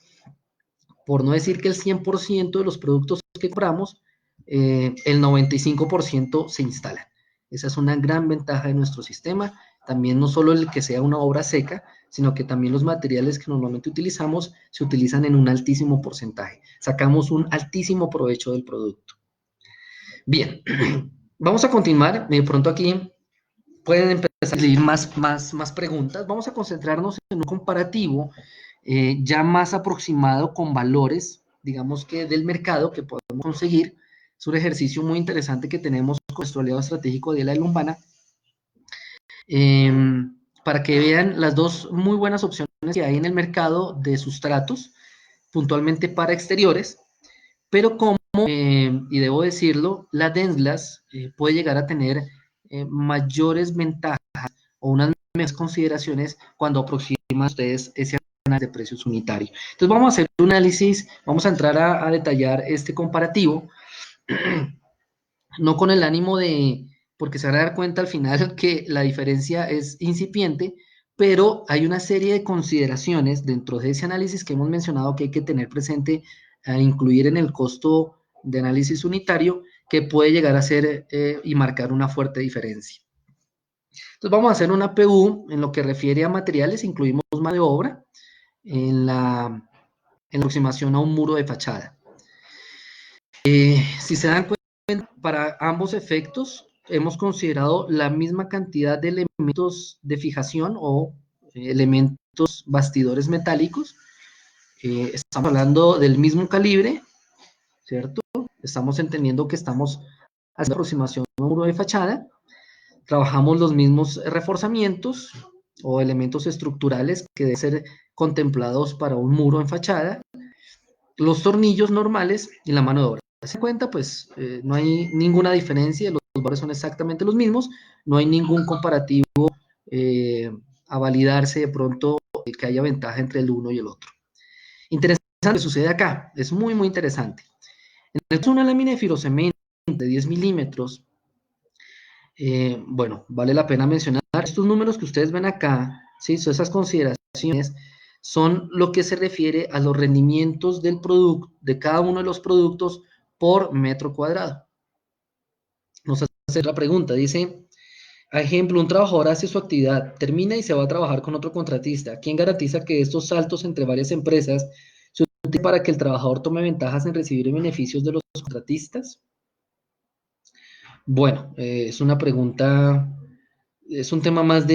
por no decir que el 100% de los productos que compramos, el 95% se instalan. Esa es una gran ventaja de nuestro sistema. También no solo el que sea una obra seca, sino que también los materiales que normalmente utilizamos se utilizan en un altísimo porcentaje. Sacamos un altísimo provecho del producto. Bien, vamos a continuar. De pronto aquí pueden empezar a salir más preguntas. Vamos a concentrarnos en un comparativo ya más aproximado con valores, digamos que del mercado que podemos conseguir. Es un ejercicio muy interesante que tenemos con nuestro aliado estratégico de la Lombana, eh, para que vean las dos muy buenas opciones que hay en el mercado de sustratos, puntualmente para exteriores, pero como, y debo decirlo, la Densglass puede llegar a tener mayores ventajas o unas mejores consideraciones cuando aproximan ustedes ese análisis de precios unitario. Entonces vamos a hacer un análisis, vamos a entrar a detallar este comparativo, no con el ánimo de, porque se van a dar cuenta al final que la diferencia es incipiente, pero hay una serie de consideraciones dentro de ese análisis que hemos mencionado que hay que tener presente a incluir en el costo de análisis unitario que puede llegar a ser y marcar una fuerte diferencia. Entonces vamos a hacer una PU en lo que refiere a materiales, incluimos mano de obra en la aproximación a un muro de fachada. Si se dan cuenta, para ambos efectos hemos considerado la misma cantidad de elementos de fijación o elementos bastidores metálicos. Estamos hablando del mismo calibre, ¿cierto? Estamos entendiendo que estamos haciendo aproximación a un muro de fachada. Trabajamos los mismos reforzamientos o elementos estructurales que deben ser contemplados para un muro en fachada, los tornillos normales y la mano de obra. Se dan cuenta, pues no hay ninguna diferencia, los valores son exactamente los mismos, no hay ningún comparativo a validarse de pronto que haya ventaja entre el uno y el otro. Interesante lo que sucede acá, es muy interesante. En el caso de una lámina de firocemento de 10 milímetros, bueno, vale la pena mencionar, estos números que ustedes ven acá, ¿sí? So, esas consideraciones son lo que se refiere a los rendimientos del producto, de cada uno de los productos por metro cuadrado. Nos hace la pregunta, dice, a ejemplo, un trabajador hace su actividad, termina y se va a trabajar con otro contratista. ¿Quién garantiza que estos saltos entre varias empresas se utilizan para que el trabajador tome ventajas en recibir beneficios de los contratistas? Bueno, es una pregunta, es un tema más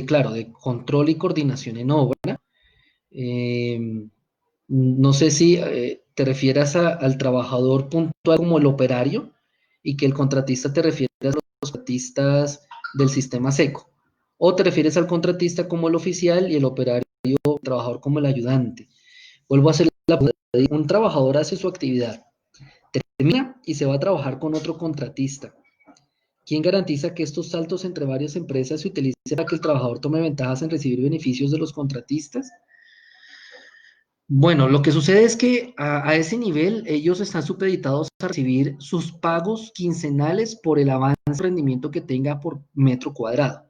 claro, de control y coordinación en obra. No sé si te refieras al trabajador puntual como el operario y que el contratista te refieres a los contratistas del sistema seco. O te refieres al contratista como el oficial y el operario, el trabajador como el ayudante. Vuelvo a hacer la pregunta. Un trabajador hace su actividad, termina y se va a trabajar con otro contratista. ¿Quién garantiza que estos saltos entre varias empresas se utilicen para que el trabajador tome ventajas en recibir beneficios de los contratistas? Bueno, lo que sucede es que a ese nivel ellos están supeditados a recibir sus pagos quincenales por el avance de rendimiento que tenga por metro cuadrado.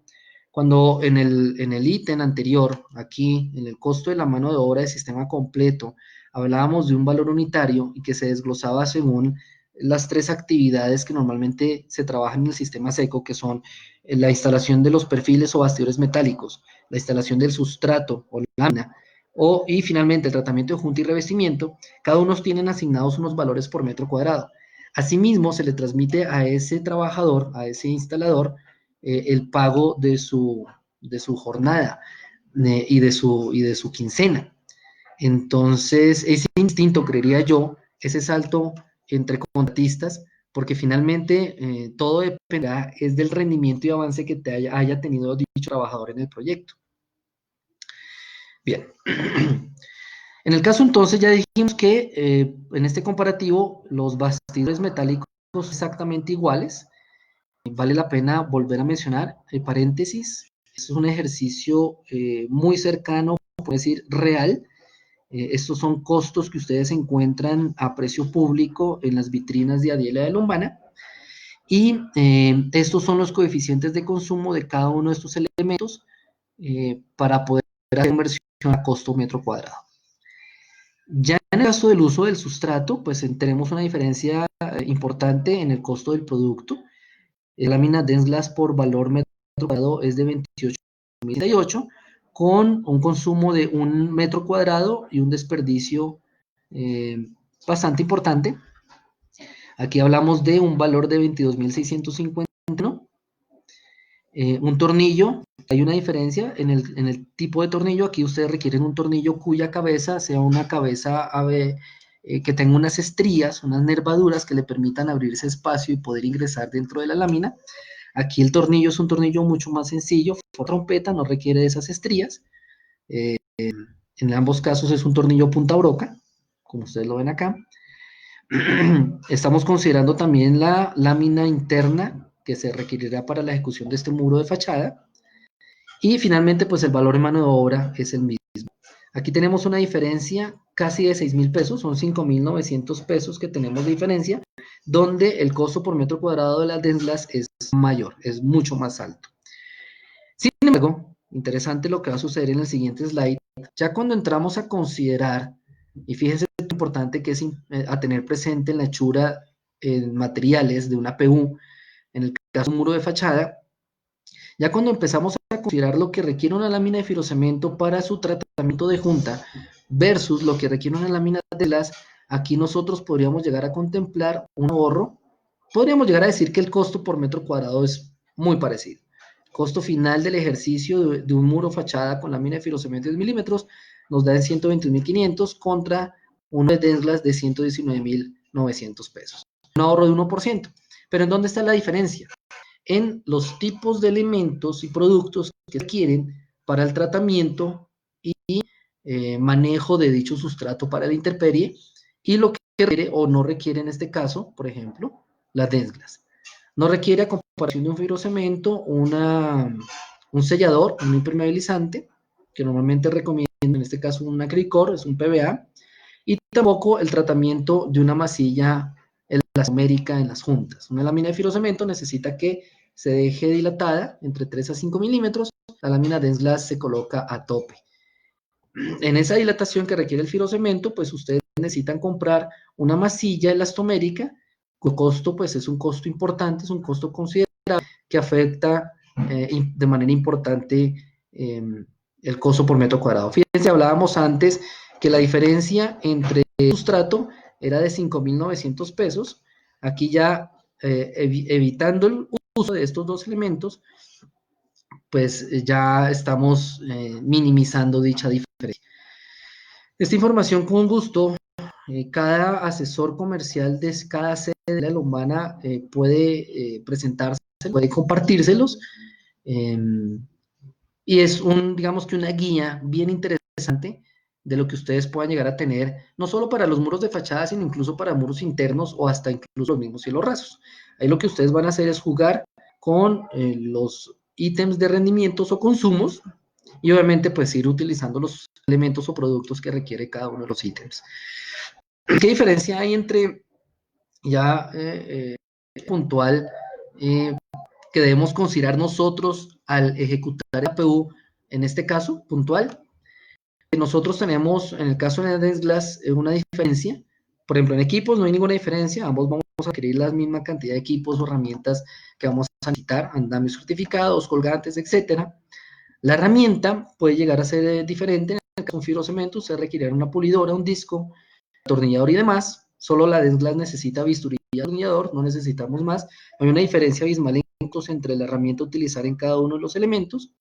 Cuando en el ítem anterior, aquí, en el costo de la mano de obra de sistema completo, hablábamos de un valor unitario y que se desglosaba según las tres actividades que normalmente se trabajan en el sistema seco, que son la instalación de los perfiles o bastidores metálicos, la instalación del sustrato o lámina, y finalmente el tratamiento de junta y revestimiento. Cada uno tienen asignados unos valores por metro cuadrado. Asimismo, se le transmite a ese trabajador, a ese instalador, el pago de su jornada y de su quincena. Entonces, es instinto, creería yo, ese salto entre contratistas, porque finalmente todo dependerá es del rendimiento y avance que haya tenido dicho trabajador en el proyecto. Bien. En el caso entonces ya dijimos que en este comparativo los bastidores metálicos son exactamente iguales. Vale la pena volver a mencionar, paréntesis, es un ejercicio muy cercano, puedo decir, real. Estos son costos que ustedes encuentran a precio público en las vitrinas de Adiela de Lombana. Y estos son los coeficientes de consumo de cada uno de estos elementos para poder hacer conversión a costo metro cuadrado. Ya en el caso del uso del sustrato, pues tenemos una diferencia importante en el costo del producto. La lámina dense glass por valor metro cuadrado es de 28.038, con un consumo de 1 metro cuadrado y un desperdicio bastante importante. Aquí hablamos de un valor de 22.651. Un tornillo, hay una diferencia en el tipo de tornillo. Aquí ustedes requieren un tornillo cuya cabeza sea una cabeza que tenga unas estrías, unas nervaduras que le permitan abrirse espacio y poder ingresar dentro de la lámina. Aquí el tornillo es un tornillo mucho más sencillo, trompeta, no requiere de esas estrías. En ambos casos es un tornillo punta broca, como ustedes lo ven acá. Estamos considerando también la lámina interna que se requerirá para la ejecución de este muro de fachada. Y finalmente, pues el valor de mano de obra es el mismo. Aquí tenemos una diferencia casi de 6.000 pesos, son 5.900 pesos que tenemos de diferencia, donde el costo por metro cuadrado de las dense glass es mayor, es mucho más alto. Sin embargo, interesante lo que va a suceder en el siguiente slide. Ya cuando entramos a considerar, y fíjense lo importante que es a tener presente en la hechura en materiales de una PU, en el caso de un muro de fachada, ya cuando empezamos a considerar lo que requiere una lámina de fibrocemento para su tratamiento de junta versus lo que requiere una lámina de las, aquí nosotros podríamos llegar a contemplar un ahorro. Podríamos llegar a decir que el costo por metro cuadrado es muy parecido. El costo final del ejercicio de un muro fachada con lámina de fibrocemento de 10 milímetros nos da en 121.500 contra uno de dense glass de 119.900 pesos. Un ahorro de 1%. Pero ¿en dónde está la diferencia? En los tipos de elementos y productos que requieren para el tratamiento y manejo de dicho sustrato para la intemperie y lo que requiere o no requiere en este caso, por ejemplo, la dense glass. No requiere a comparación de un fibrocemento un sellador, un impermeabilizante, que normalmente recomiendo en este caso un acricor, es un PVA, y tampoco el tratamiento de una masilla elastomérica en las juntas. Una lámina de fibrocemento necesita que se deje dilatada entre 3 a 5 milímetros, la lámina dense glass se coloca a tope. En esa dilatación que requiere el fibrocemento, pues ustedes necesitan comprar una masilla elastomérica, cuyo costo pues es un costo importante, es un costo considerable que afecta de manera importante el costo por metro cuadrado. Fíjense, hablábamos antes que la diferencia entre el sustrato era de 5.900 pesos. Aquí ya evitando el uso de estos dos elementos, pues ya estamos minimizando dicha diferencia. Esta información con gusto, cada asesor comercial de cada sede de la Lombana puede presentarse, puede compartírselos. Eh, y es digamos que una guía bien interesante de lo que ustedes puedan llegar a tener, no solo para los muros de fachada, sino incluso para muros internos o hasta incluso los mismos cielos rasos. Ahí lo que ustedes van a hacer es jugar con los ítems de rendimientos o consumos y obviamente pues ir utilizando los elementos o productos que requiere cada uno de los ítems. ¿Qué diferencia hay entre ya puntual que debemos considerar nosotros al ejecutar el APU, en este caso puntual? Nosotros tenemos, en el caso de dense glass, una diferencia. Por ejemplo, en equipos no hay ninguna diferencia, ambos vamos a adquirir la misma cantidad de equipos o herramientas que vamos a necesitar, andamios certificados, colgantes, etcétera. La herramienta puede llegar a ser diferente. En el caso de un fibrocemento, se requiere una pulidora, un disco, atornillador y demás. Solo la dense glass necesita bisturí y atornillador, no necesitamos más. Hay una diferencia abismal entre la herramienta a utilizar en cada uno de los elementos.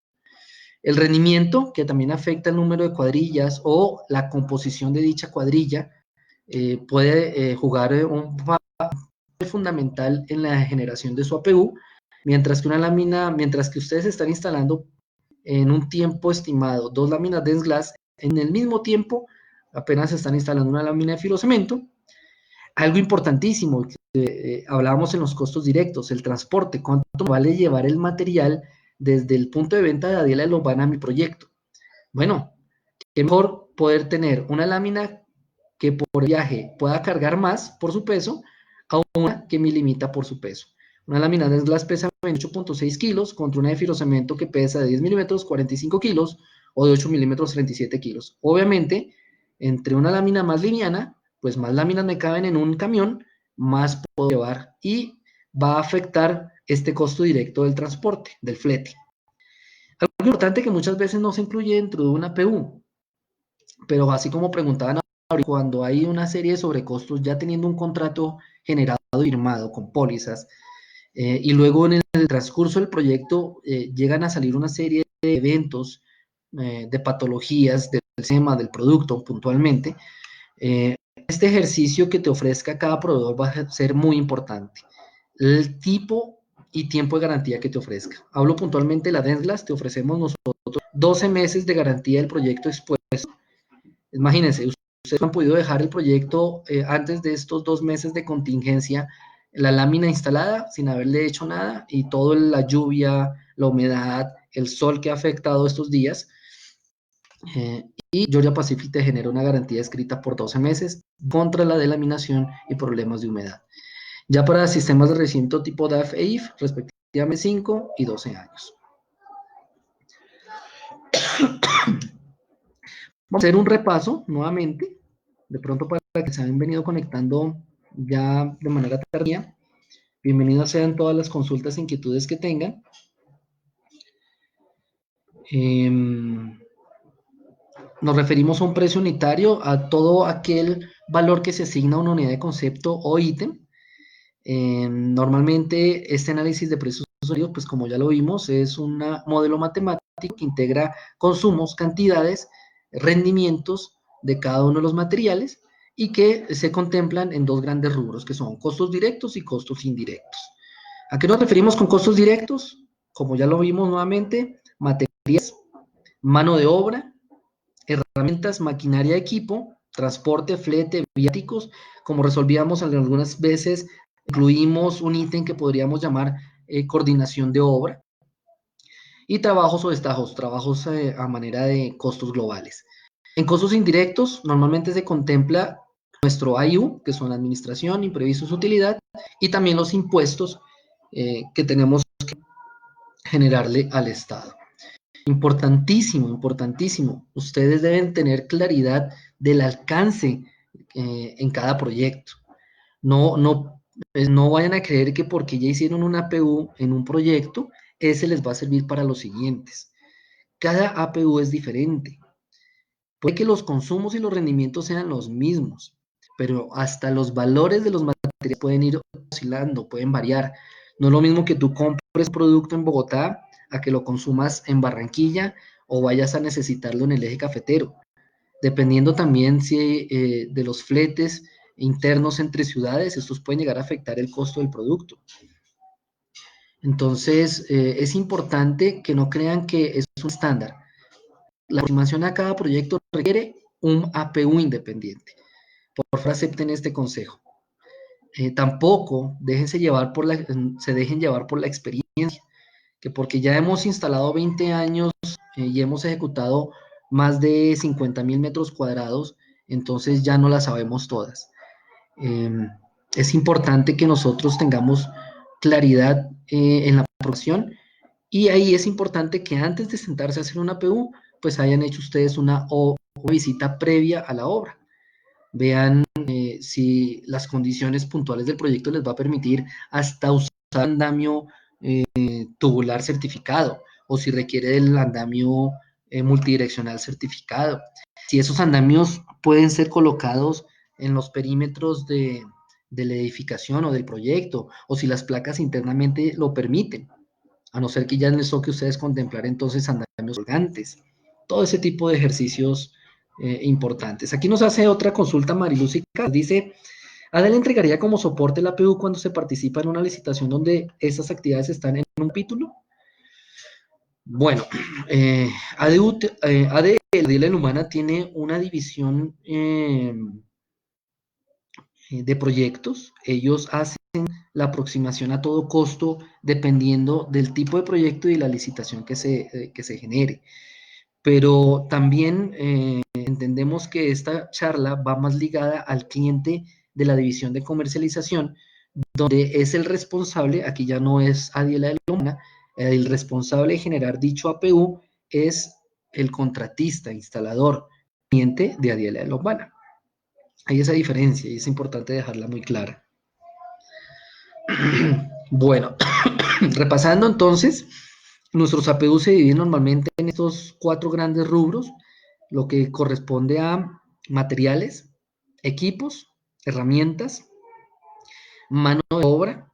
El rendimiento, que también afecta el número de cuadrillas o la composición de dicha cuadrilla, puede jugar un papel fundamental en la generación de su APU, mientras que ustedes están instalando en un tiempo estimado 2 láminas dense glass, en el mismo tiempo apenas están instalando una lámina de fibrocemento. Algo importantísimo, hablábamos en los costos directos, el transporte, cuánto vale llevar el material desde el punto de venta de Adiela de Lombana a mi proyecto. Bueno, qué mejor poder tener una lámina que por viaje pueda cargar más por su peso a una que me limita por su peso. Una lámina de glass pesa 28.6 kilos contra una de fibrocemento que pesa de 10 milímetros 45 kilos o de 8 milímetros 37 kilos. Obviamente Entre una lámina más liviana, pues más láminas me caben en un camión, más puedo llevar y va a afectar este costo directo del transporte, del flete. Algo importante que muchas veces no se incluye dentro de una PU, pero así como preguntaban ahorita, cuando hay una serie de sobrecostos, ya teniendo un contrato generado, firmado con pólizas, y luego en el transcurso del proyecto llegan a salir una serie de eventos, de patologías del sistema, del producto puntualmente, este ejercicio que te ofrezca cada proveedor va a ser muy importante. El tipo y tiempo de garantía que te ofrezca. Hablo puntualmente de la Denslas, te ofrecemos nosotros 12 meses de garantía del proyecto expuesto. Imagínense, ustedes han podido dejar el proyecto antes de estos 2 meses de contingencia, la lámina instalada sin haberle hecho nada y toda la lluvia, la humedad, el sol que ha afectado estos días. Y Georgia Pacific te genera una garantía escrita por 12 meses contra la delaminación y problemas de humedad. Ya para sistemas de recinto tipo DAF e IF, respectivamente 5 y 12 años. Vamos a hacer un repaso nuevamente, de pronto para que se han venido conectando ya de manera tardía. Bienvenidos sean todas las consultas e inquietudes que tengan. Nos referimos a un precio unitario, a todo aquel valor que se asigna a una unidad de concepto o ítem. Normalmente este análisis de precios sólidos, pues como ya lo vimos, es un modelo matemático que integra consumos, cantidades, rendimientos de cada uno de los materiales y que se contemplan en dos grandes rubros, que son costos directos y costos indirectos. ¿A qué nos referimos con costos directos? Como ya lo vimos nuevamente, materiales, mano de obra, herramientas, maquinaria, equipo, transporte, flete, viáticos. Como resolvíamos algunas veces, incluimos un ítem que podríamos llamar coordinación de obra y trabajos o destajos, trabajos a manera de costos globales. En costos indirectos, normalmente se contempla nuestro IU, que son administración, imprevistos, utilidad, y también los impuestos que tenemos que generarle al Estado. Importantísimo, importantísimo. Ustedes deben tener claridad del alcance en cada proyecto. No vayan a creer que porque ya hicieron una APU en un proyecto, ese les va a servir para los siguientes. Cada APU es diferente. Puede que los consumos y los rendimientos sean los mismos, pero hasta los valores de los materiales pueden ir oscilando, pueden variar. No es lo mismo que tú compres producto en Bogotá a que lo consumas en Barranquilla o vayas a necesitarlo en el eje cafetero. Dependiendo también de los fletes internos entre ciudades, estos pueden llegar a afectar el costo del producto. Entonces, es importante que no crean que es un estándar. La aproximación a cada proyecto requiere un APU independiente. Por favor, acepten este consejo. Tampoco se dejen llevar por la experiencia, que porque ya hemos instalado 20 años y hemos ejecutado más de 50,000 metros cuadrados, entonces ya no las sabemos todas. Es importante que nosotros tengamos claridad en la aprobación y ahí es importante que antes de sentarse a hacer una PU, pues hayan hecho ustedes una visita previa a la obra. Vean si las condiciones puntuales del proyecto les va a permitir hasta usar andamio tubular certificado o si requiere del andamio multidireccional certificado. Si esos andamios pueden ser colocados en los perímetros de la edificación o del proyecto o si las placas internamente lo permiten, a no ser que ya les toque a ustedes contemplar entonces andamios colgantes. Todo ese tipo de ejercicios importantes. Aquí nos hace otra consulta Mariluz y dice, ¿ADEL entregaría como soporte la APU cuando se participa en una licitación donde esas actividades están en un título? Bueno, ADL Humana tiene una división de proyectos. Ellos hacen la aproximación a todo costo dependiendo del tipo de proyecto y la licitación que se genere. Pero también entendemos que esta charla va más ligada al cliente de la división de comercialización, donde es el responsable, aquí ya no es Adiela de Lomana, el responsable de generar dicho APU es el contratista, instalador, cliente de Adiela de Lombana. Hay esa diferencia y es importante dejarla muy clara. Bueno, repasando entonces, nuestros APU se dividen normalmente en estos 4 grandes rubros, lo que corresponde a materiales, equipos, herramientas, mano de obra.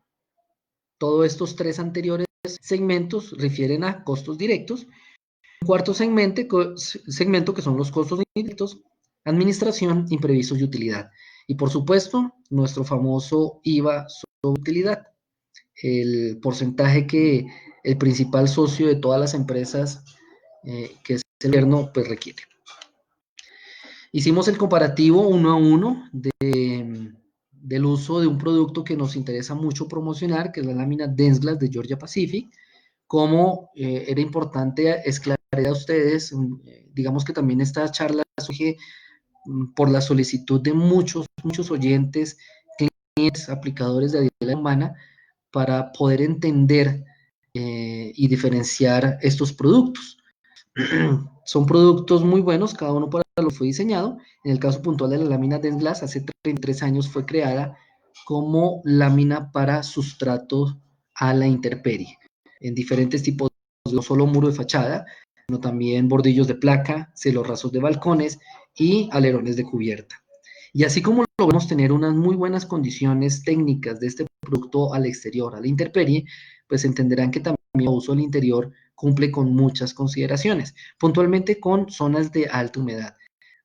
Todos estos 3 anteriores segmentos refieren a costos directos. Un cuarto segmento que son los costos indirectos, administración, imprevistos y utilidad. Y por supuesto, nuestro famoso IVA sobre utilidad, el porcentaje que el principal socio de todas las empresas, que es el gobierno, pues requiere. Hicimos el comparativo 1 a 1 del uso de un producto que nos interesa mucho promocionar, que es la lámina Densglass de Georgia Pacific. Como era importante esclarecer a ustedes, digamos que también esta charla surge por la solicitud de muchos oyentes, clientes, aplicadores de Adiela Humana, para poder entender y diferenciar estos productos. Son productos muy buenos, cada uno para lo fue diseñado. En el caso puntual de la lámina Densglass, hace 33 años fue creada como lámina para sustrato a la intemperie, en diferentes tipos, no solo muro de fachada, sino también bordillos de placa, celorrazos de balcones y alerones de cubierta. Y así como logramos tener unas muy buenas condiciones técnicas de este producto al exterior, a la intemperie, pues entenderán que también el uso al interior cumple con muchas consideraciones, puntualmente con zonas de alta humedad.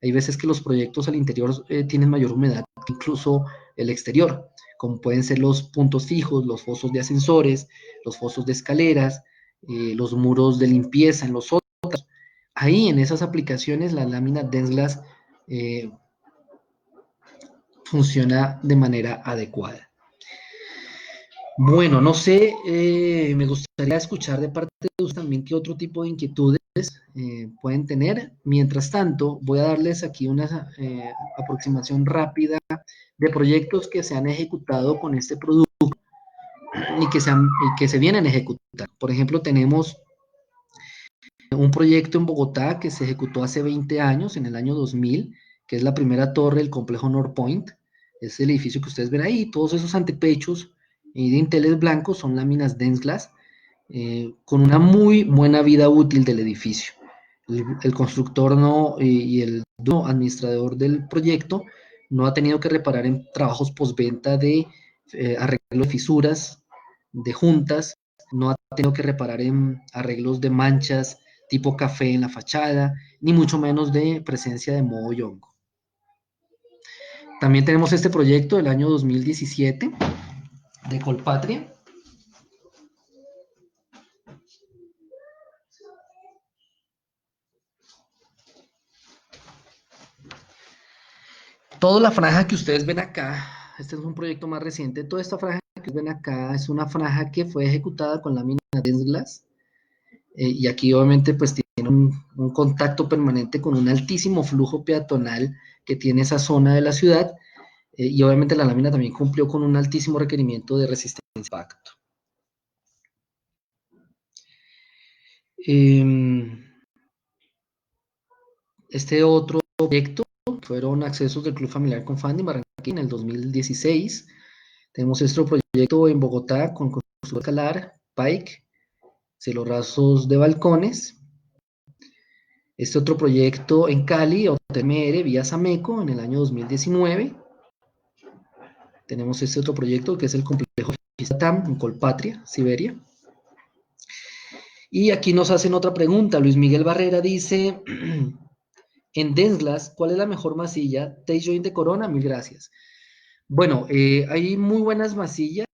Hay veces que los proyectos al interior tienen mayor humedad que incluso el exterior, como pueden ser los puntos fijos, los fosos de ascensores, los fosos de escaleras, los muros de limpieza en los sótanos. Ahí en esas aplicaciones la lámina Densglass funciona de manera adecuada. Bueno, no sé, me gustaría escuchar de parte de ustedes también qué otro tipo de inquietudes pueden tener. Mientras tanto, voy a darles aquí una aproximación rápida de proyectos que se han ejecutado con este producto y que se vienen ejecutando. Por ejemplo, tenemos un proyecto en Bogotá que se ejecutó hace 20 años, en el año 2000, que es la primera torre del complejo North Point. Es el edificio que ustedes ven ahí. Todos esos antepechos de dinteles blancos son láminas Densglass, con una muy buena vida útil del edificio. El constructor no, y el administrador del proyecto no ha tenido que reparar en trabajos postventa de arreglo de fisuras, de juntas, no ha tenido que reparar en arreglos de manchas tipo café en la fachada, ni mucho menos de presencia de moho y hongo. También tenemos este proyecto del año 2017 de Colpatria. Toda la franja que ustedes ven acá, este es un proyecto más reciente, toda esta franja que ven acá es una franja que fue ejecutada con lámina Densglass, y aquí obviamente pues tiene un contacto permanente con un altísimo flujo peatonal que tiene esa zona de la ciudad, y obviamente la lámina también cumplió con un altísimo requerimiento de resistencia a impacto. Este otro proyecto fueron accesos del Club Familiar Confandi en Barranquilla en el 2016. Tenemos este proyecto en Bogotá con construcción escalar, Pike, celorrazos de balcones. Este otro proyecto en Cali, OTMR, vía Sameco, en el año 2019. Tenemos este otro proyecto que es el complejo TAM en Colpatria, Siberia. Y aquí nos hacen otra pregunta. Luis Miguel Barrera dice, en Densglass, ¿cuál es la mejor masilla? T-Joint de Corona, mil gracias. Bueno, hay muy buenas masillas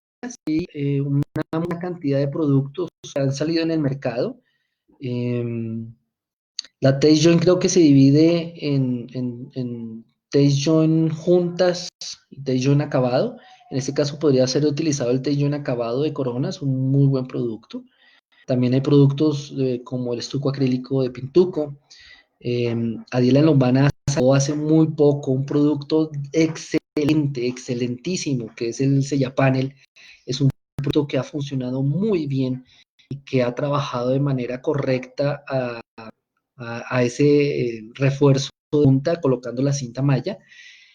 y una cantidad de productos que han salido en el mercado. La T-Joint creo que se divide en T-Joint juntas y T-Joint acabado. En este caso podría ser utilizado el T-Joint acabado de Corona, es un muy buen producto. También hay productos como el estuco acrílico de Pintuco. Adiela Lombana sacó hace muy poco un producto excelente, excelentísimo, que es el Sellapanel. Es un producto que ha funcionado muy bien y que ha trabajado de manera correcta a ese refuerzo de junta colocando la cinta malla.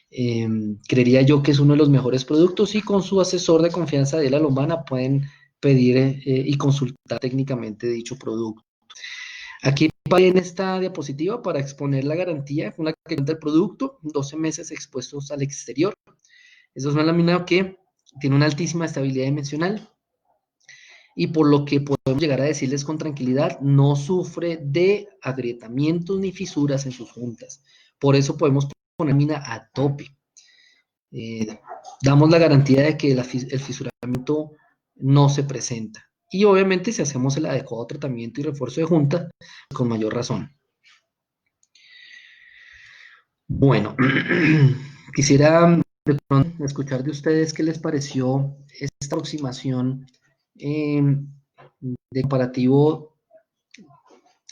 Creería yo que es uno de los mejores productos y con su asesor de confianza de la Lombana pueden pedir y consultar técnicamente dicho producto. Aquí en esta diapositiva para exponer la garantía, una que cuenta el producto, 12 meses expuestos al exterior. Eso es una lámina que tiene una altísima estabilidad dimensional y por lo que podemos llegar a decirles con tranquilidad, no sufre de agrietamientos ni fisuras en sus juntas. Por eso podemos poner lámina a tope. Damos la garantía de que el fisuramiento no se presenta. Y obviamente si hacemos el adecuado tratamiento y refuerzo de junta, con mayor razón. Bueno, quisiera escuchar de ustedes qué les pareció esta aproximación de comparativo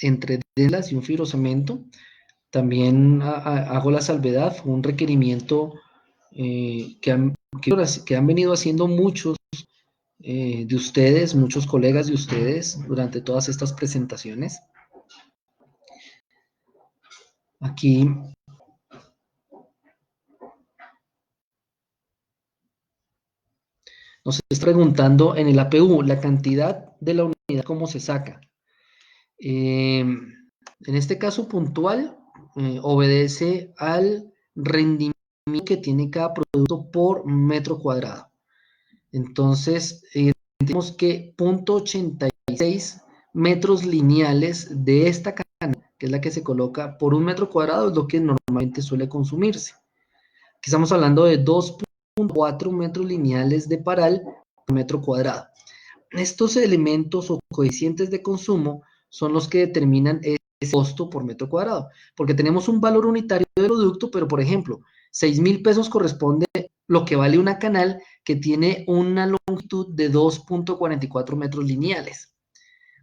entre telas y un fibrocemento. También hago la salvedad, fue un requerimiento que han venido haciendo muchos de ustedes, muchos colegas de ustedes durante todas estas presentaciones. Aquí nos está preguntando en el APU la cantidad de la unidad, cómo se saca. En este caso puntual, obedece al rendimiento que tiene cada producto por metro cuadrado. Entonces, tenemos que 0.86 metros lineales de esta cadena, que es la que se coloca por un metro cuadrado, es lo que normalmente suele consumirse. Aquí estamos hablando de 2.4 metros lineales de paral por metro cuadrado. Estos elementos o coeficientes de consumo son los que determinan ese costo por metro cuadrado, porque tenemos un valor unitario del producto, pero por ejemplo, 6.000 pesos corresponde lo que vale una canal que tiene una longitud de 2.44 metros lineales.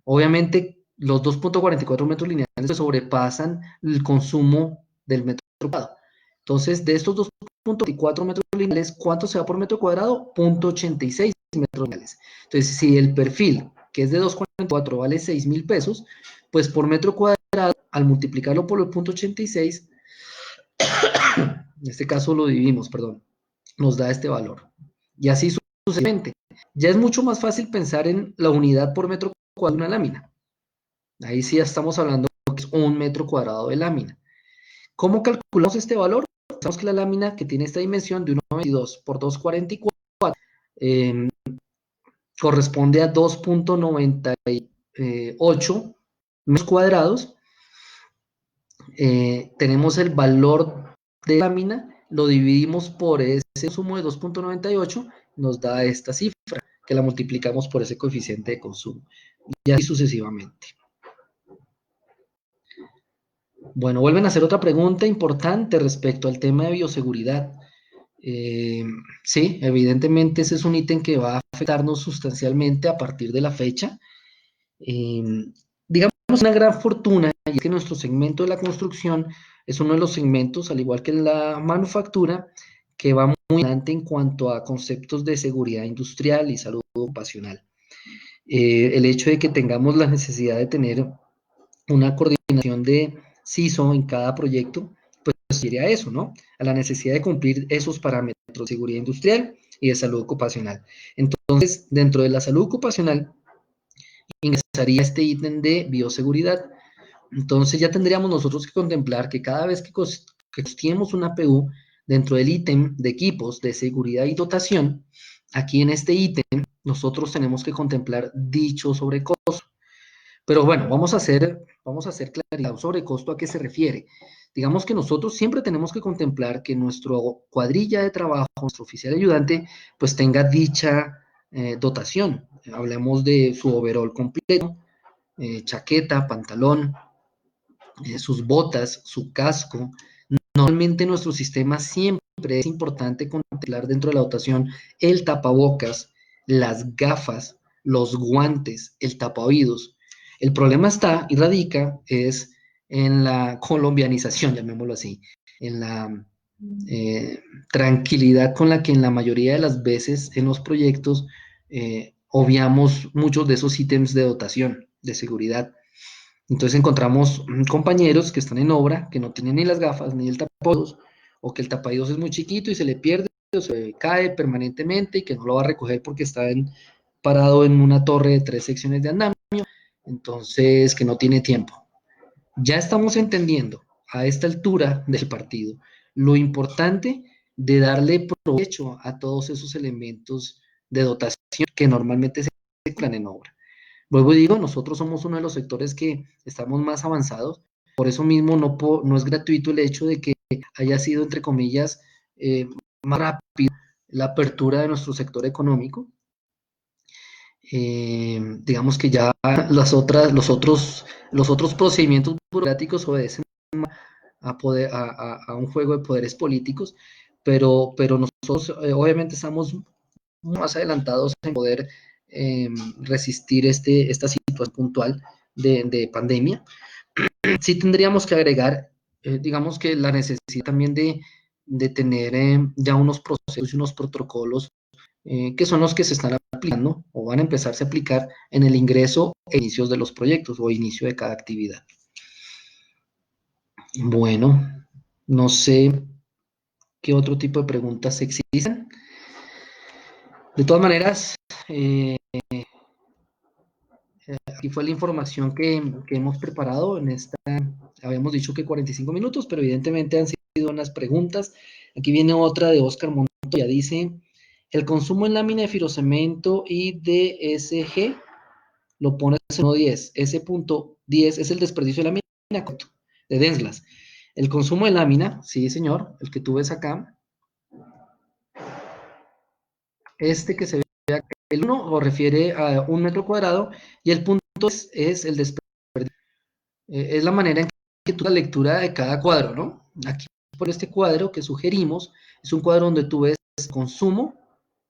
Obviamente, los 2.44 metros lineales sobrepasan el consumo del metro cuadrado. Entonces, de estos 2.44 metros lineales, ¿cuánto se va por metro cuadrado? 0.86 metros lineales. Entonces, si el perfil, que es de 2.44, vale 6.000 pesos, pues por metro cuadrado, al multiplicarlo por el 0.86, en este caso lo dividimos, perdón, nos da este valor. Y así sucesivamente. Ya es mucho más fácil pensar en la unidad por metro cuadrado de una lámina. Ahí sí ya estamos hablando de que es un metro cuadrado de lámina. ¿Cómo calculamos este valor? Sabemos que la lámina que tiene esta dimensión de 1.22 por 2.44 corresponde a 2.98 metros cuadrados. Tenemos el valor de lámina, lo dividimos por ese consumo de 2.98, nos da esta cifra, que la multiplicamos por ese coeficiente de consumo, y así sucesivamente. Bueno, vuelven a hacer otra pregunta importante respecto al tema de bioseguridad. Sí, evidentemente ese es un ítem que va a afectarnos sustancialmente a partir de la fecha. Digamos una gran fortuna, y es que nuestro segmento de la construcción es uno de los segmentos, al igual que en la manufactura, que va muy adelante en cuanto a conceptos de seguridad industrial y salud ocupacional. El hecho de que tengamos la necesidad de tener una coordinación de CISO en cada proyecto, pues sería eso, ¿no? A la necesidad de cumplir esos parámetros de seguridad industrial y de salud ocupacional. Entonces, dentro de la salud ocupacional, ingresaría este ítem de bioseguridad. Entonces ya tendríamos nosotros que contemplar que cada vez que costeemos una APU dentro del ítem de equipos de seguridad y dotación, aquí en este ítem nosotros tenemos que contemplar dicho sobrecosto. Pero bueno, vamos a hacer claridad. ¿Un sobrecosto a qué se refiere? Digamos que nosotros siempre tenemos que contemplar que nuestro cuadrilla de trabajo, nuestro oficial ayudante, pues tenga dicha dotación. Hablemos de su overall completo, chaqueta, pantalón, sus botas, su casco. Normalmente en nuestro sistema siempre es importante contemplar dentro de la dotación el tapabocas, las gafas, los guantes, el tapaoídos. El problema está y radica es en la colombianización, llamémoslo así, en la tranquilidad con la que en la mayoría de las veces en los proyectos obviamos muchos de esos ítems de dotación, de seguridad. Entonces encontramos compañeros que están en obra, que no tienen ni las gafas ni el tapaoídos, o que el tapaoídos es muy chiquito y se le pierde o se cae permanentemente y que no lo va a recoger porque está parado en una torre de 3 secciones de andamio, entonces que no tiene tiempo. Ya estamos entendiendo a esta altura del partido lo importante de darle provecho a todos esos elementos de dotación que normalmente se encuentran en obra. Luego digo, nosotros somos uno de los sectores que estamos más avanzados, por eso mismo no es gratuito el hecho de que haya sido, entre comillas, más rápido la apertura de nuestro sector económico. Digamos que ya los otros procedimientos burocráticos obedecen a un juego de poderes políticos, pero nosotros obviamente estamos más adelantados en poder resistir esta situación puntual de pandemia. Sí tendríamos que agregar, digamos que la necesidad también de tener ya unos procesos y unos protocolos que son los que se están aplicando o van a empezarse a aplicar en el ingreso e inicios de los proyectos o inicio de cada actividad. Bueno, no sé qué otro tipo de preguntas existen. De todas maneras, eh, aquí fue la información que hemos preparado en esta, habíamos dicho que 45 minutos, pero evidentemente han sido unas preguntas. Aquí viene otra de Oscar Montoya, dice, el consumo en lámina de firocemento y DSG lo pones en 1.10. Ese punto 10 es el desperdicio de lámina de Densglass. El consumo de lámina, sí señor, el que tú ves acá, este que se ve acá, el 1 lo refiere a 1 metro cuadrado y el punto es el desperdicio. Es la manera en que tú la lectura de cada cuadro, ¿no? Aquí por este cuadro que sugerimos, es un cuadro donde tú ves el consumo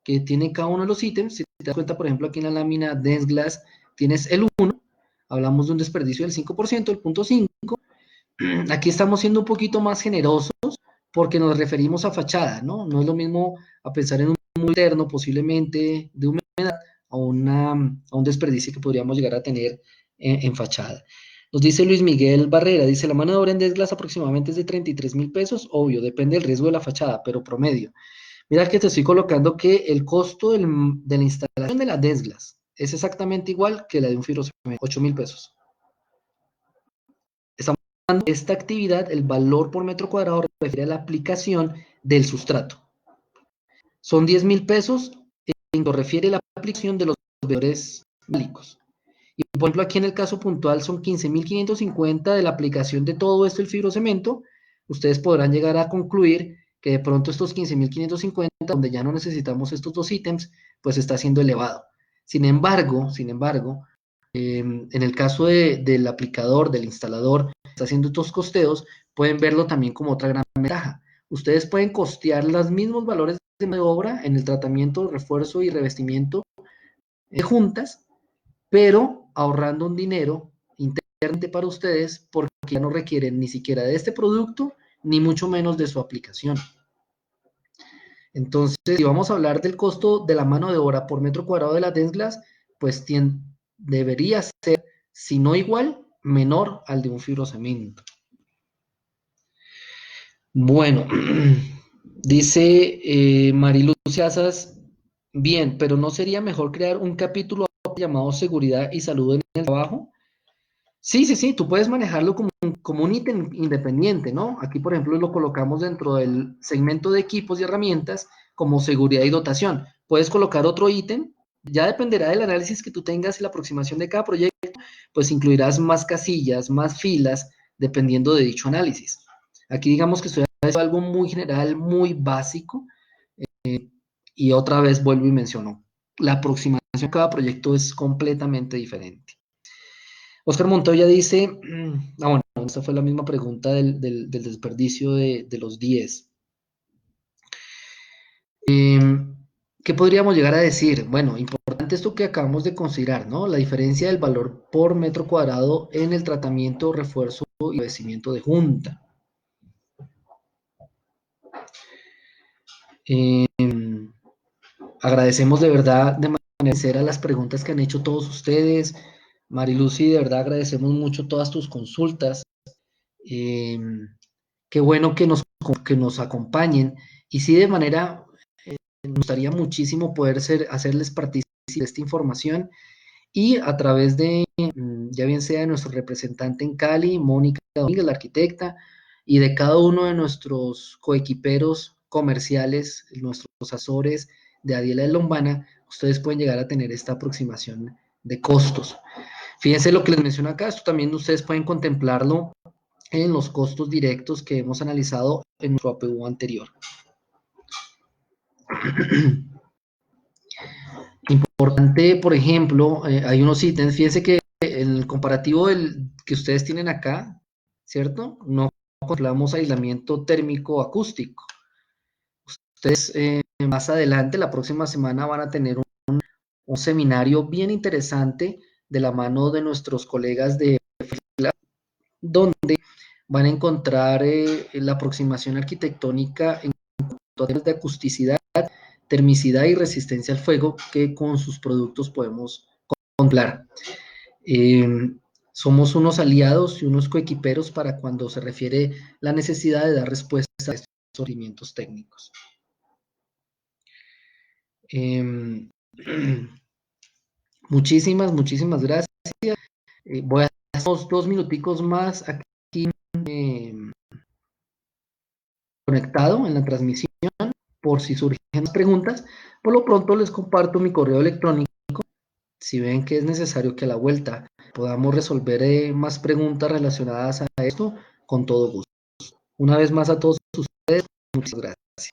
que tiene cada uno de los ítems. Si te das cuenta, por ejemplo, aquí en la lámina Dense Glass tienes el 1, hablamos de un desperdicio del 5%, el punto 5. Aquí estamos siendo un poquito más generosos porque nos referimos a fachada, ¿no? No es lo mismo a pensar en un muy interno, posiblemente de humedad, a un desperdicio que podríamos llegar a tener en fachada. Nos dice Luis Miguel Barrera, dice, la mano de obra en Desglas aproximadamente es de 33,000 pesos, obvio, depende del riesgo de la fachada, pero promedio. Mira que te estoy colocando que el costo de la instalación de la Desglas es exactamente igual que la de un fibrocemento, 8,000 pesos. Estamos hablando de esta actividad, el valor por metro cuadrado refiere a la aplicación del sustrato. Son 10,000 pesos en lo refiere a la aplicación de los veedores metálicos. Y por ejemplo, aquí en el caso puntual son 15,550 de la aplicación de todo esto, el fibrocemento. Ustedes podrán llegar a concluir que de pronto estos 15,550, donde ya no necesitamos estos dos ítems, pues está siendo elevado. Sin embargo, en el caso del aplicador, del instalador, que está haciendo estos costeos, pueden verlo también como otra gran ventaja. Ustedes pueden costear los mismos valores de obra en el tratamiento, refuerzo y revestimiento de juntas, pero ahorrando un dinero internamente para ustedes porque ya no requieren ni siquiera de este producto, ni mucho menos de su aplicación. Entonces, si vamos a hablar del costo de la mano de obra por metro cuadrado de la Densglass, pues debería ser, si no igual, menor al de un fibrocemento. Bueno, dice Marilu Casas, bien, pero ¿no sería mejor crear un capítulo llamado Seguridad y Salud en el Trabajo? Sí, sí, sí, tú puedes manejarlo como un ítem independiente, ¿no? Aquí, por ejemplo, lo colocamos dentro del segmento de equipos y herramientas como seguridad y dotación. Puedes colocar otro ítem, ya dependerá del análisis que tú tengas y la aproximación de cada proyecto, pues incluirás más casillas, más filas, dependiendo de dicho análisis. Aquí digamos que estoy haciendo algo muy general, muy básico, y otra vez vuelvo y menciono, la aproximación de cada proyecto es completamente diferente. Oscar Montoya dice, bueno, esta fue la misma pregunta del desperdicio de los 10. ¿Qué podríamos llegar a decir? Bueno, importante esto que acabamos de considerar, ¿no? La diferencia del valor por metro cuadrado en el tratamiento, refuerzo y revestimiento de junta. Eh, Agradecemos de verdad de manera sincera las preguntas que han hecho todos ustedes. Marilucy, de verdad agradecemos mucho todas tus consultas. Eh, Qué bueno que nos acompañen. Y sí, de manera, me gustaría muchísimo poder hacerles partícipes de esta información y a través de, ya bien sea de nuestro representante en Cali, Mónica Domínguez, la arquitecta, y de cada uno de nuestros coequiperos comerciales, nuestros asesores de Adiela de Lombana, ustedes pueden llegar a tener esta aproximación de costos. Fíjense lo que les menciono acá, esto también ustedes pueden contemplarlo en los costos directos que hemos analizado en nuestro APU anterior. Importante, por ejemplo, hay unos ítems, fíjense que el comparativo que ustedes tienen acá, ¿cierto? No contemplamos aislamiento térmico acústico. Ustedes más adelante, la próxima semana, van a tener un seminario bien interesante de la mano de nuestros colegas de donde van a encontrar la aproximación arquitectónica en cuanto a de acusticidad, termicidad y resistencia al fuego que con sus productos podemos contemplar. Eh, Somos unos aliados y unos coequiperos para cuando se refiere la necesidad de dar respuesta a estos requerimientos técnicos. Eh, muchísimas gracias. Voy a hacer 2 minuticos más aquí eh, conectado en la transmisión por si surgen preguntas. Por lo pronto les comparto mi correo electrónico. Si ven que es necesario que a la vuelta podamos resolver más preguntas relacionadas a esto, con todo gusto. Una vez más a todos ustedes, muchas gracias.